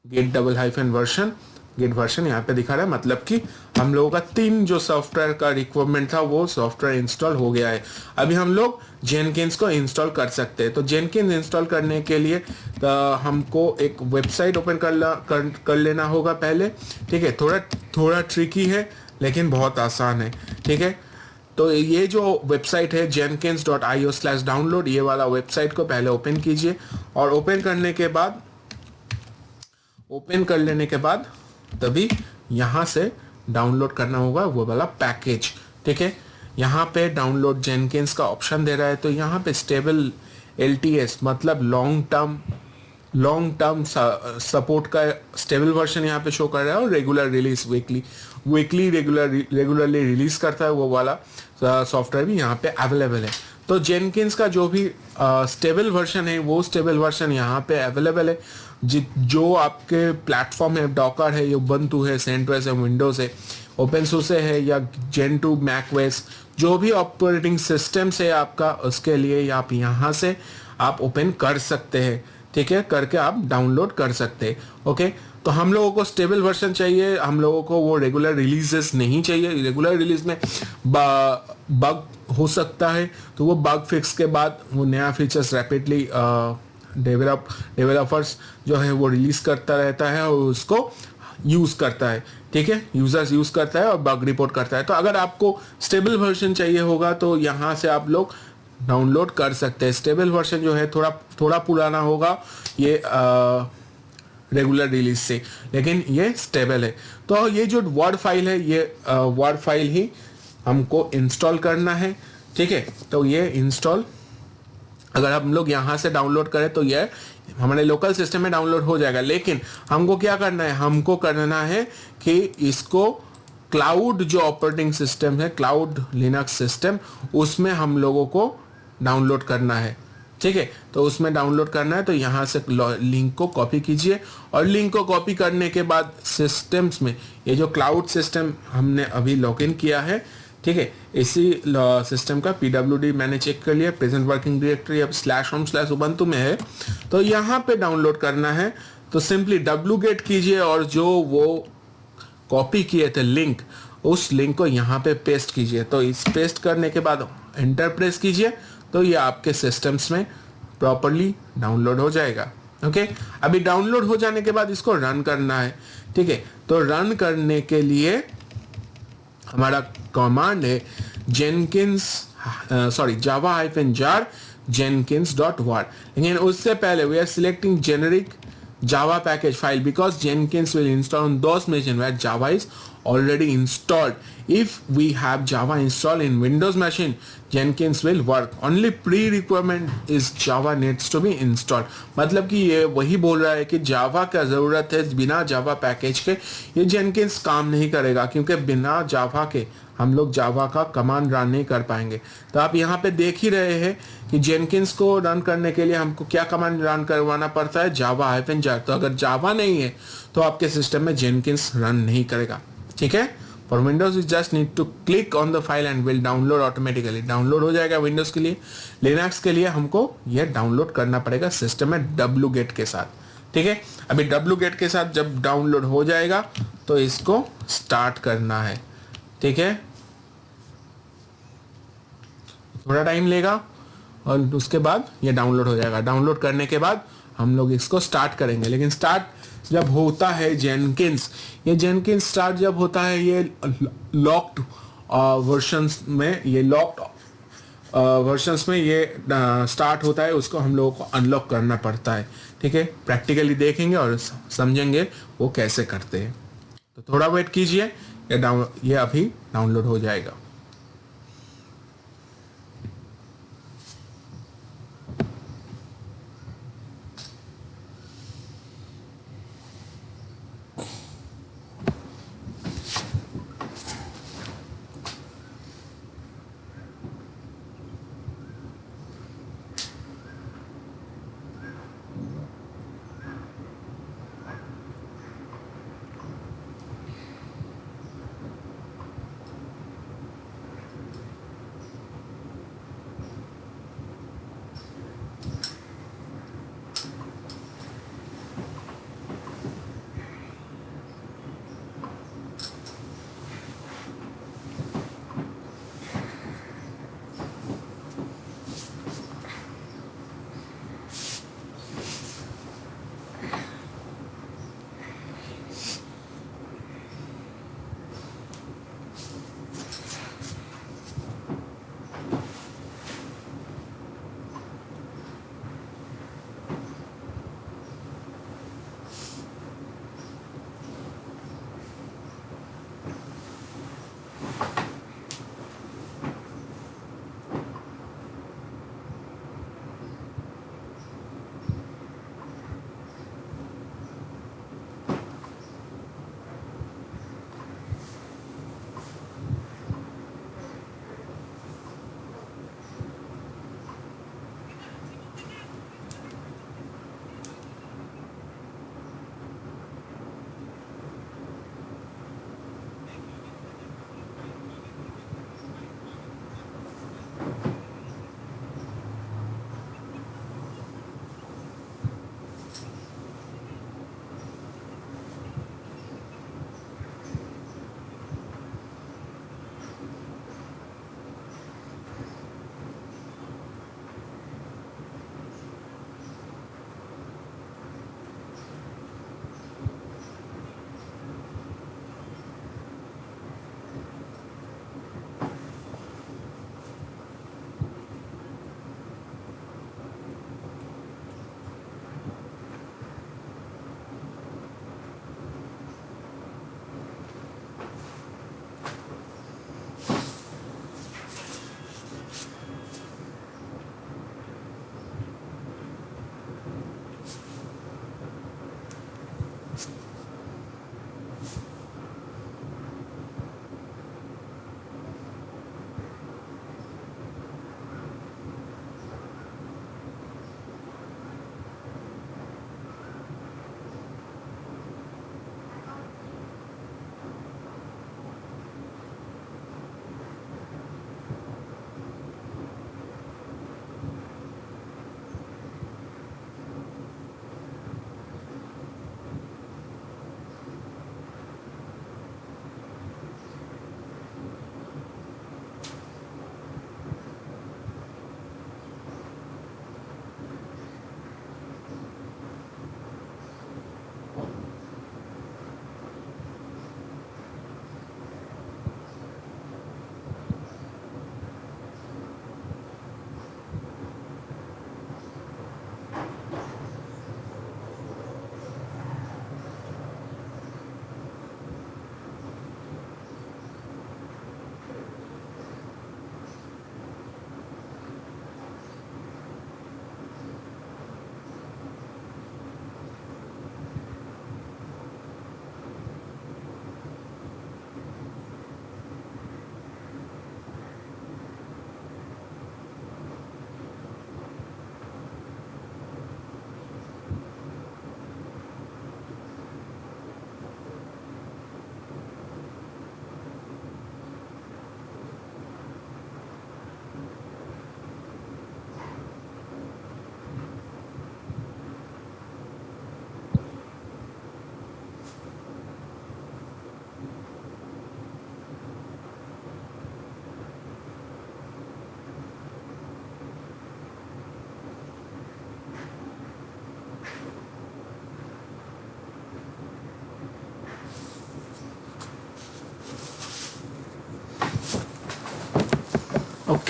git double hyphen version, git version यहाँ पे दिखा रहा है, मतलब कि हम लोगों का 3 जो सॉफ्टवेयर का रिक्वायरमेंट था वो सॉफ्टवेयर इंस्टॉल हो गया है। अभी हम लोग जेनकिंस को इंस्टॉल कर सकते हैं। तो जेनकिंस इंस्टॉल करने के लिए हमको एक वेबसाइट ओपन कर लेना होगा पहले, ठीक है। थोड़ा ट्रिकी है लेकिन बहुत आसान है, ठीक है। तो ये जो वेबसाइट है jenkins.io/download, ये वाला वेबसाइट को पहले ओपन कीजिए और ओपन कर लेने के बाद तभी यहाँ से डाउनलोड करना होगा वो वाला पैकेज, ठीक है। यहाँ पे डाउनलोड जेनकिंस का ऑप्शन दे रहा है, तो यहाँ पे स्टेबल LTS मतलब लॉन्ग टर्म सपोर्ट का स्टेबल वर्जन यहाँ पे शो कर रहा है, और रेगुलर रिलीज रेगुलरली रिलीज करता है वो वाला सॉफ्टवेयर भी यहाँ पे अवेलेबल है। तो जेनकिंस का जो भी स्टेबल वर्जन है वो स्टेबल वर्जन यहाँ पे अवेलेबल है। जो आपके प्लेटफॉर्म है, डॉकर है, उबंटू है, सेंटोस है, विंडोज है, ओपन सोर्स है, या जेन2 मैकओएस, जो भी ऑपरेटिंग सिस्टम है आपका, उसके लिए आप यहाँ से आप ओपन कर सकते हैं, ठीक है, करके आप डाउनलोड कर सकते हैं, ओके। तो हम लोगों को स्टेबल वर्जन चाहिए, हम लोगों को वो रेगुलर रिलीजेस नहीं चाहिए। रेगुलर रिलीज में बग हो सकता है, तो वो बग फिक्स के बाद वो नया फीचर्स रैपिडली डेवलपर्स जो है वो रिलीज करता रहता है और उसको यूज करता है, ठीक है, यूजर्स यूज करता है और बग रिपोर्ट करता है। तो अगर आपको स्टेबल वर्जन चाहिए होगा तो यहाँ से आप लोग डाउनलोड कर सकते हैं। स्टेबल वर्जन जो है थोड़ा पुराना होगा ये रेगुलर रिलीज से, लेकिन ये स्टेबल है। तो ये जो वर्ड फाइल है, ये वर्ड फाइल ही हमको इंस्टॉल करना है, ठीक है। तो ये इंस्टॉल अगर हम लोग यहाँ से डाउनलोड करें तो ये हमारे लोकल सिस्टम में डाउनलोड हो जाएगा, लेकिन हमको क्या करना है? हमको करना है कि इसको क्लाउड जो ऑपरेटिंग सिस्टम है, क्लाउड लिनक्स सिस्टम, उसमें हम लोगों को डाउनलोड करना है, ठीक है। तो उसमें डाउनलोड करना है, तो यहाँ से लिंक को कॉपी कीजिए, और लिंक को कॉपी करने के बाद सिस्टम्स में ये जो क्लाउड सिस्टम हमने अभी लॉगिन किया है, ठीक है, इसी सिस्टम का PWD मैंने चेक कर लिया, प्रेजेंट वर्किंग डायरेक्टरी अब /home/ubuntu में है, तो यहाँ पे डाउनलोड करना है। तो सिंपली wget कीजिए और जो वो कॉपी किए थे लिंक, उस लिंक को यहाँ पे पेस्ट कीजिए। तो इस पेस्ट करने के बाद एंटर प्रेस कीजिए, तो ये आपके सिस्टम्स में प्रॉपरली डाउनलोड हो जाएगा, ओके। अभी डाउनलोड हो जाने के बाद इसको रन करना है, ठीक है। तो रन करने के लिए हमारा कमांड है java-jar jenkins.var, लेकिन उससे पहले we are selecting generic Java package file because Jenkins will install on those machines where Java is already installed. if we have Java installed in Windows machine, Jenkins will work. Only pre-requirement is Java needs to be installed. मतलब कि ये वही बोल रहा है कि Java का ज़रूरत है, बिना Java पैकेज के ये Jenkins काम नहीं करेगा, क्योंकि बिना Java के हम लोग जावा का कमांड रन नहीं कर पाएंगे। तो आप यहाँ पे देख ही रहे हैं कि जेनकिंस को रन करने के लिए हमको क्या कमांड रन करवाना पड़ता है, जावा -jar। तो अगर जावा नहीं है तो आपके सिस्टम में जेनकिंस रन नहीं करेगा। ठीक है, for Windows you just need to click on the file and will download automatically. Download हो जाएगा विंडोज के लिए। लिनक्स के लिए हमको यह डाउनलोड करना पड़ेगा सिस्टम में wget के साथ। ठीक है, अभी wget के साथ जब डाउनलोड हो जाएगा तो इसको स्टार्ट करना है। ठीक है, थोड़ा टाइम लेगा और उसके बाद ये डाउनलोड हो जाएगा। डाउनलोड करने के बाद हम लोग इसको स्टार्ट करेंगे। लेकिन स्टार्ट जब होता है जेनकिंस, ये जेनकिंस स्टार्ट जब होता है ये लॉक्ड वर्जन्स में, ये लॉक्ड वर्जन्स में ये स्टार्ट होता है, उसको हम लोगों को अनलॉक करना पड़ता है। ठीक है, प्रैक्टिकली देखेंगे और समझेंगे वो कैसे करते हैं। तो थोड़ा वेट कीजिए, ये अभी डाउनलोड हो जाएगा।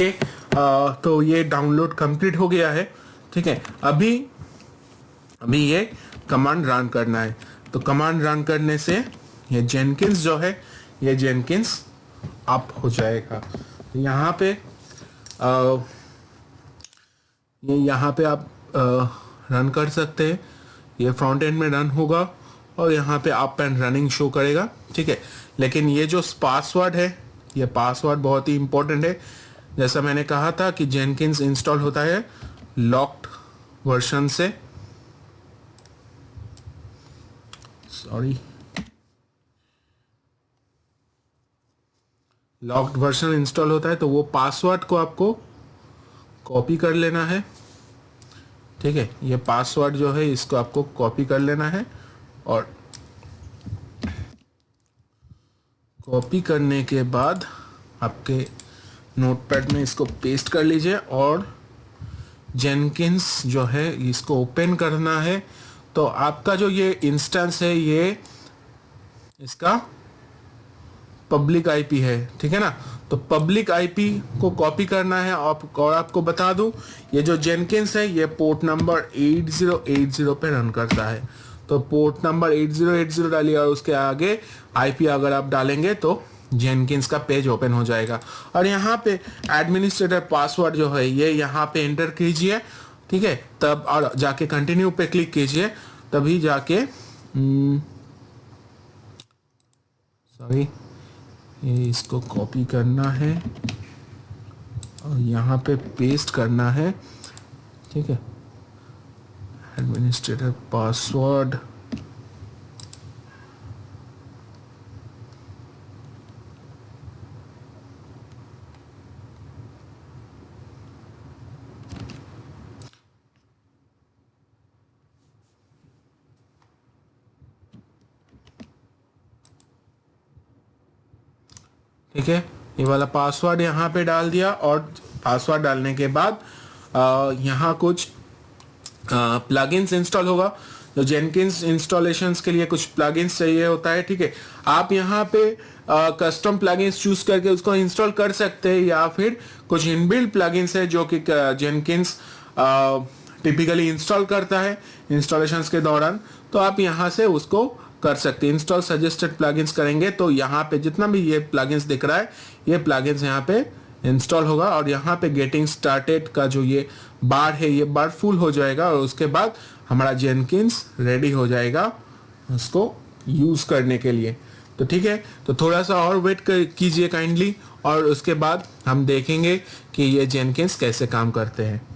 ओके, तो ये डाउनलोड कंप्लीट हो गया है। ठीक है, अभी अभी ये कमांड रन करना है। तो कमांड रन करने से ये जेनकिंस जो है, ये जेनकिंस अप हो जाएगा। तो यहाँ पे ये यहाँ पे आप रन कर सकते हैं। ये फ्रंट एंड में रन होगा और यहाँ पे अप एंड रनिंग शो करेगा। ठीक है, लेकिन ये जो पासवर्ड है, ये पासवर्ड बहुत ही इंपॉर्टेंट है। जैसा मैंने कहा था कि जेनकिंस इंस्टॉल होता है लॉक्ड वर्जन से, सॉरी, लॉक्ड वर्जन इंस्टॉल होता है, तो वो पासवर्ड को आपको कॉपी कर लेना है। ठीक है, ये पासवर्ड जो है इसको आपको कॉपी कर लेना है और कॉपी करने के बाद आपके नोटपैड में इसको पेस्ट कर लीजिए और जेनकिंस जो है इसको ओपन करना है। तो आपका जो ये इंस्टेंस है ये इसका पब्लिक आईपी है। ठीक है ना, तो पब्लिक आईपी को कॉपी करना है। और आपको बता दूं, ये जो जेनकिंस है ये पोर्ट नंबर 8080 पे रन करता है। तो पोर्ट नंबर 8080 डालिए और उसके आगे आईपी अगर आप डालेंगे तो जेनकिंस का पेज ओपन हो जाएगा। और यहाँ पे एडमिनिस्ट्रेटर पासवर्ड जो है ये यहाँ पे एंटर कीजिए। ठीक है, तब और जाके कंटिन्यू पे क्लिक कीजिए, तभी जाके सॉरी, ये इसको कॉपी करना है और यहाँ पे पेस्ट करना है। ठीक है, एडमिनिस्ट्रेटर पासवर्ड, ठीक है, ये वाला पासवर्ड यहाँ पे डाल दिया। और पासवर्ड डालने के बाद यहाँ कुछ प्लगइन्स इंस्टॉल होगा। जो जेनकिंस इंस्टॉलेशंस के लिए कुछ प्लगइन्स चाहिए होता है। ठीक है, आप यहाँ पे कस्टम प्लगइन्स चूज करके उसको इंस्टॉल कर सकते हैं, या फिर कुछ इनबिल्ट प्लगइन्स है जो कि जेनकिंस टिपिकली इंस्टॉल करता है इंस्टॉलेशंस के दौरान। तो आप यहाँ से उसको कर सकते हैं। इंस्टॉल सजेस्टेड प्लगइन्स करेंगे तो यहाँ पे जितना भी ये प्लगइन्स दिख रहा है, ये प्लगइन्स यहाँ पे इंस्टॉल होगा और यहाँ पे गेटिंग स्टार्टेड का जो ये बार है ये बार फुल हो जाएगा और उसके बाद हमारा जेनकिंस रेडी हो जाएगा उसको यूज करने के लिए। तो ठीक है, तो थोड़ा सा और वेट कीजिए काइंडली और उसके बाद हम देखेंगे कि ये जेनकिंस कैसे काम करते हैं।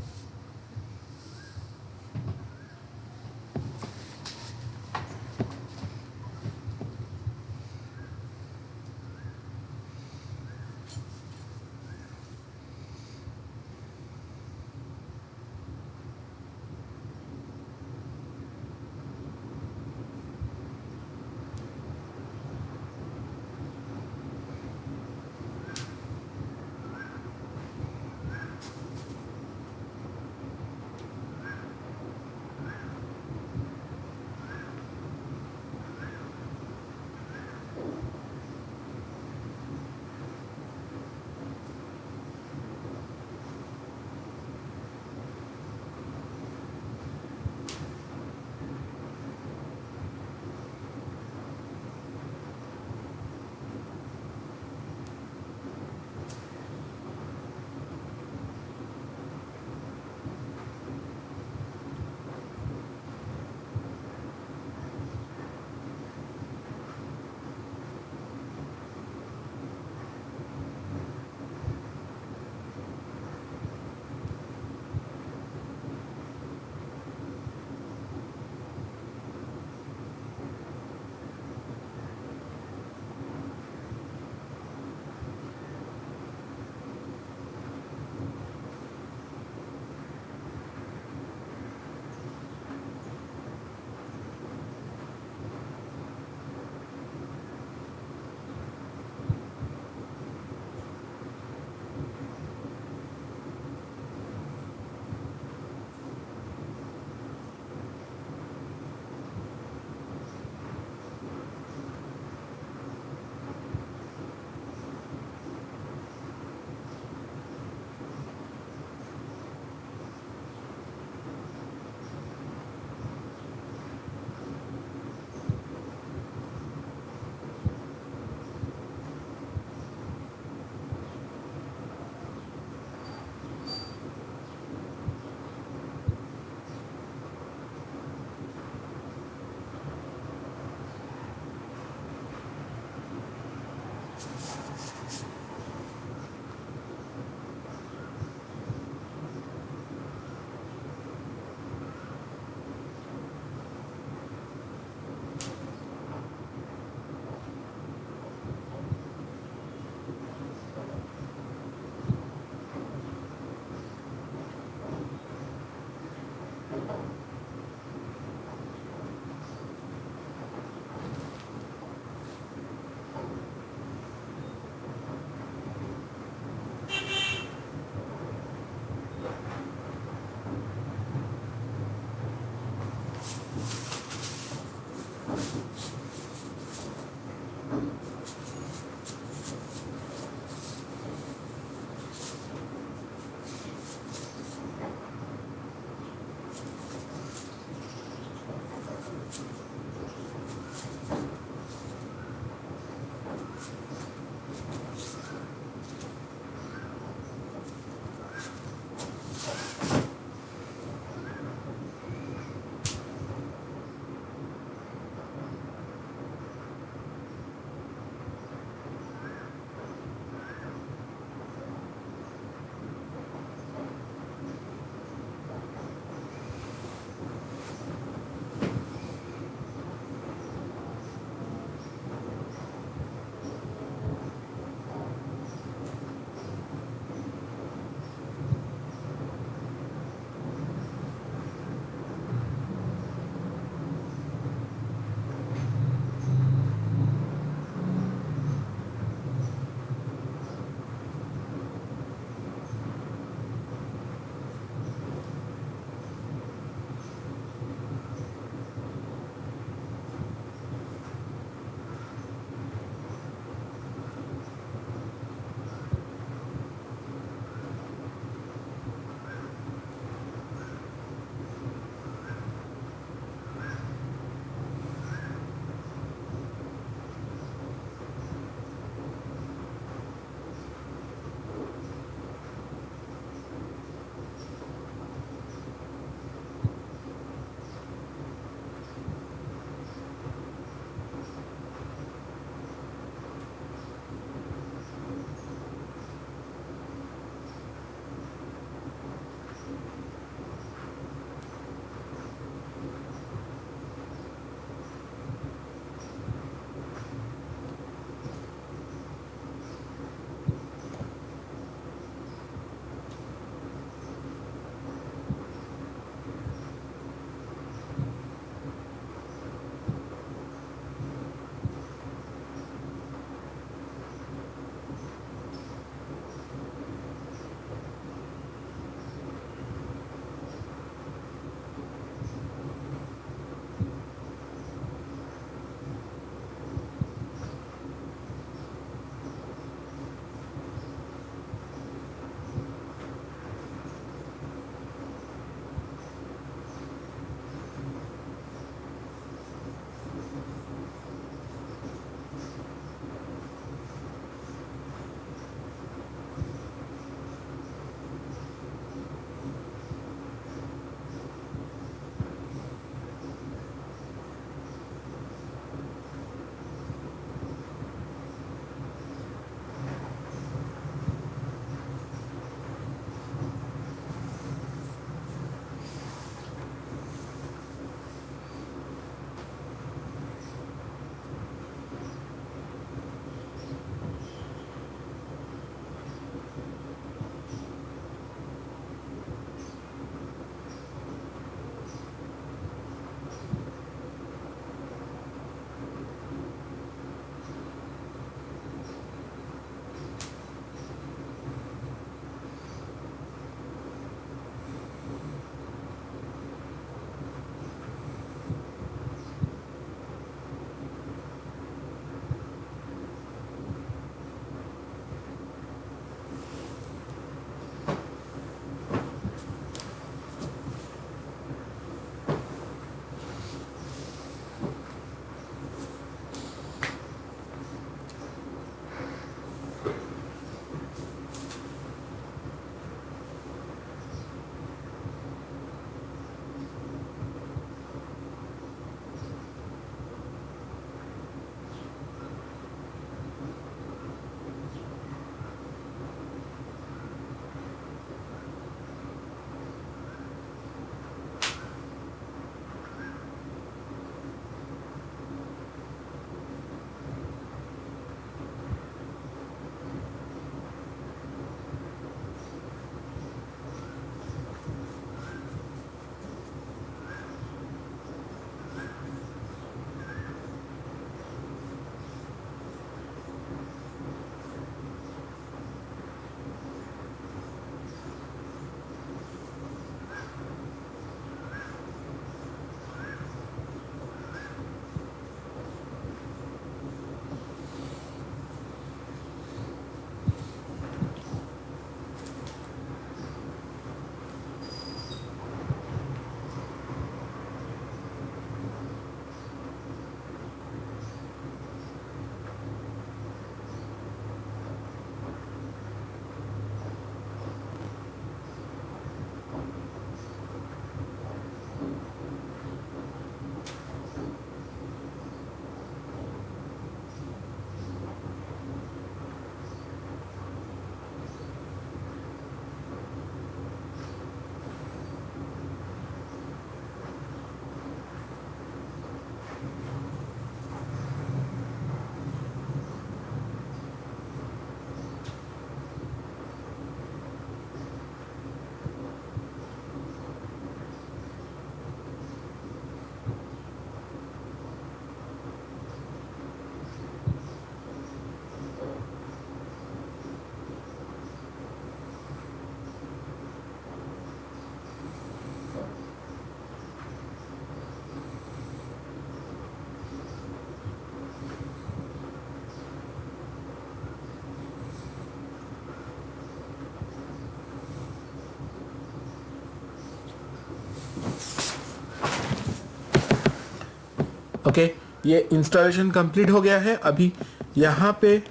ओके, ये इंस्टॉलेशन कंप्लीट हो गया है। अभी यहाँ पे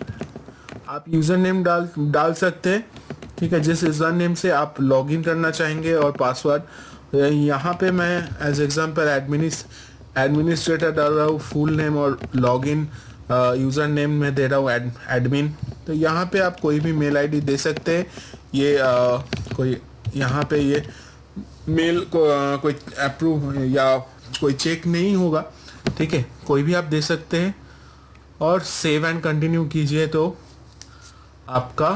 आप यूज़र नेम डाल सकते हैं, ठीक है, जिस यूज़र नेम से आप लॉगिन करना चाहेंगे और पासवर्ड। यहाँ पे मैं एज एग्जांपल एडमिनिस्ट्रेटर डाल रहा हूँ, फुल नेम और लॉगिन यूज़र नेम में दे रहा हूँ एडमिन। तो यहाँ पे आप कोई भी मेल आईडी दे सकते हैं। ये कोई यहाँ पे ये मेल को कोई अप्रूव या कोई चेक नहीं होगा, ठीक है, कोई भी आप दे सकते हैं। और सेव एंड कंटिन्यू कीजिए तो आपका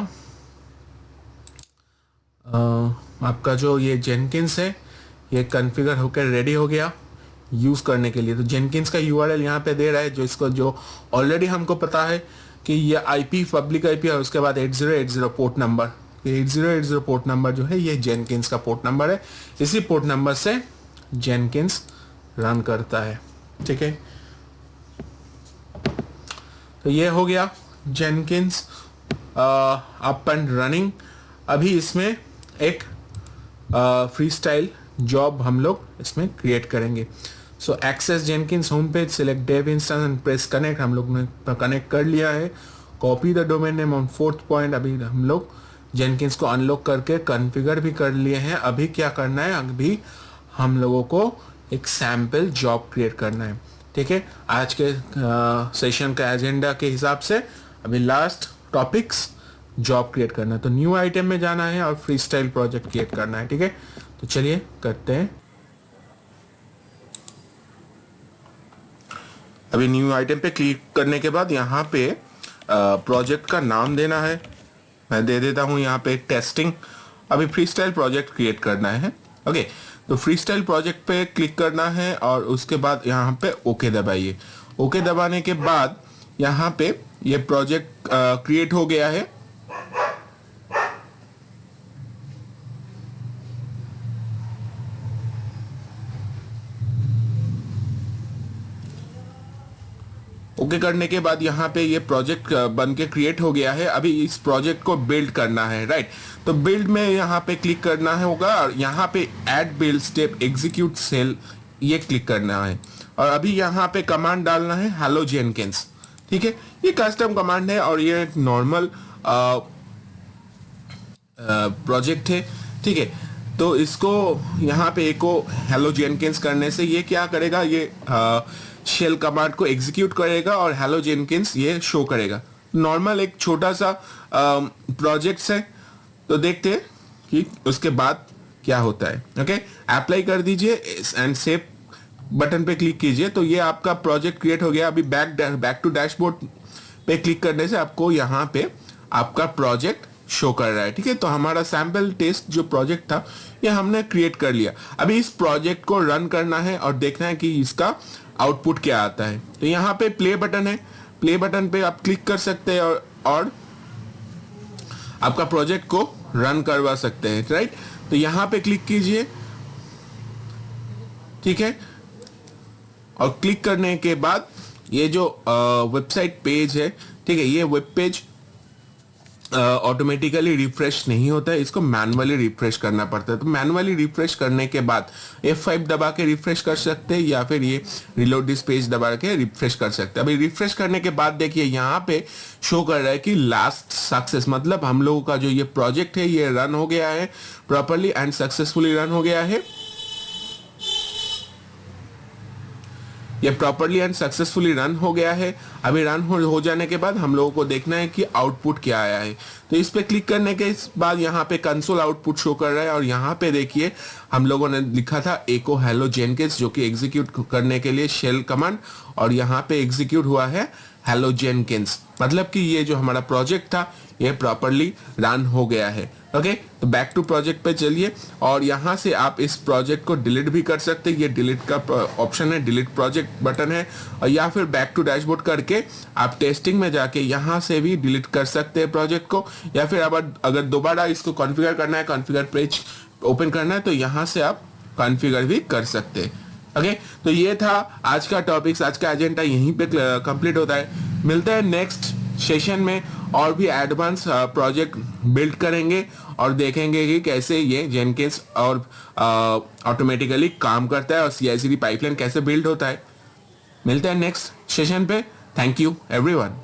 आपका जो ये जेनकिंस है ये कॉन्फ़िगर होकर रेडी हो गया यूज़ करने के लिए। तो जेनकिंस का यूआरएल यहाँ पे दे रहा है, जो इसको जो ऑलरेडी हमको पता है कि ये आईपी पब्लिक आईपी है, उसके बाद 8080 पोर्ट नंबर, 8080 पोर्ट नंबर जो है ये जेनकिंस का पोर्ट नंबर है। इसी पोर्ट नंबर से जेनकिंस रन करता है, ठीक है। तो ये हो गया जेनकिंस अप एंड रनिंग। अभी इसमें एक फ्री स्टाइल जॉब हम लोग इसमें क्रिएट करेंगे। So access Jenkins home page, select dev instance and press connect. हम लोग ने कनेक्ट कर लिया है। Copy the domain name on 4th point. अभी हम लोग जेनकिंस को अनलॉक करके कॉन्फ़िगर भी कर लिए हैं। अभी क्या करना है, अभी हम लोगों को एक सैम्पल जॉब क्रिएट करना है, ठीक है। आज के सेशन का एजेंडा के हिसाब से अभी लास्ट टॉपिक्स जॉब क्रिएट करना है। तो न्यू आइटम में जाना है और फ्री स्टाइल प्रोजेक्ट क्रिएट करना है, ठीक है। तो चलिए करते हैं। अभी न्यू आइटम पे क्लिक करने के बाद यहाँ पे प्रोजेक्ट का नाम देना है। मैं दे देता हूँ यहाँ पे टेस्टिंग। अभी फ्री स्टाइल प्रोजेक्ट क्रिएट करना है, ओके। तो फ्री स्टाइल प्रोजेक्ट पे क्लिक करना है और उसके बाद यहाँ पे ओके दबाइए। ओके दबाने के बाद यहाँ पे ये प्रोजेक्ट क्रिएट हो गया है। ओके करने के बाद यहाँ पे ये प्रोजेक्ट बन के क्रिएट हो गया है। अभी इस प्रोजेक्ट को बिल्ड करना है, राइट। तो बिल्ड में यहाँ पे क्लिक करना है होगा और यहाँ पे add build step execute shell ये क्लिक करना है। और अभी यहाँ पे कमांड डालना है हेलो जेनकिंस, ठीक है। ये कस्टम कमांड है और ये नॉर्मल प्रोजेक्ट है, ठीक है। तो इसको यहाँ पे एको हेलो जेनकिंस करने से ये क्या करेगा, ये शेल कमांड को एग्जीक्यूट करेगा और हेलो जेनकिंस ये शो करेगा। नॉर्मल एक छोटा सा प्रोजेक्ट है। तो देखते हैं कि उसके बाद क्या होता है, ओके। अप्लाई कर दीजिए एंड सेव बटन पे क्लिक कीजिए। तो ये आपका प्रोजेक्ट क्रिएट हो गया। अभी बैक टू डैशबोर्ड पे क्लिक करने से आपको यहाँ पे आपका प्रोजेक्ट शो कर रहा है, ठीक है। तो हमारा सैम्पल टेस्ट जो प्रोजेक्ट था ये हमने क्रिएट कर लिया। अभी इस प्रोजेक्ट को रन करना है और देखना है कि इसका आउटपुट क्या आता है। तो यहाँ पे प्ले बटन है, प्ले बटन पे आप क्लिक कर सकते हैं और आपका प्रोजेक्ट को रन करवा सकते हैं, राइट। तो यहाँ पे क्लिक कीजिए, ठीक है। और क्लिक करने के बाद ये जो वेबसाइट पेज है, ठीक है, ये वेब पेज ऑटोमेटिकली रिफ्रेश नहीं होता है, इसको मैनुअली रिफ्रेश करना पड़ता है। तो मैनुअली रिफ्रेश करने के बाद F5 दबा के रिफ्रेश कर सकते हैं या फिर ये रिलोड दिस पेज दबा के रिफ्रेश कर सकते हैं। अभी रिफ्रेश करने के बाद देखिए यहाँ पे शो कर रहा है कि लास्ट सक्सेस, मतलब हम लोगों का जो ये प्रोजेक्ट है ये रन हो गया है प्रॉपरली एंड सक्सेसफुली रन हो गया है। ये प्रॉपरली एंड सक्सेसफुली रन हो गया है। अभी रन हो जाने के बाद हम लोगों को देखना है कि आउटपुट क्या आया है। तो इस पे क्लिक करने के बाद यहाँ पे कंसोल आउटपुट शो कर रहा है और यहाँ पे देखिए हम लोगों ने लिखा था एको हेलो जेनकिंस, जो कि एग्जीक्यूट करने के लिए शेल कमांड, और यहाँ पे एग्जीक्यूट हुआ है हेलो जेनकिंस, मतलब कि ये जो हमारा प्रोजेक्ट था ये प्रॉपरली रन हो गया है, ओके। तो बैक टू प्रोजेक्ट पे चलिए और यहाँ से आप इस प्रोजेक्ट को डिलीट भी कर सकते हैं। ये डिलीट का ऑप्शन है, डिलीट प्रोजेक्ट बटन है। और या फिर बैक टू डैशबोर्ड करके आप टेस्टिंग में जाके यहाँ से भी डिलीट कर सकते हैं प्रोजेक्ट को, या फिर अगर दोबारा इसको कॉन्फ़िगर करना है, कॉन्फ़िगर पेज ओपन करना है, तो यहाँ से आप कॉन्फ़िगर भी कर सकते हैं, ओके। तो ये था आज का टॉपिक्स, आज का एजेंडा यहीं पे कंप्लीट होता है। मिलते हैं नेक्स्ट सेशन में और भी एडवांस प्रोजेक्ट बिल्ड करेंगे और देखेंगे कि कैसे ये जेनकिंस और ऑटोमेटिकली काम करता है और CI/CD पाइपलाइन कैसे बिल्ड होता है। मिलते हैं नेक्स्ट सेशन पे। Thank you everyone.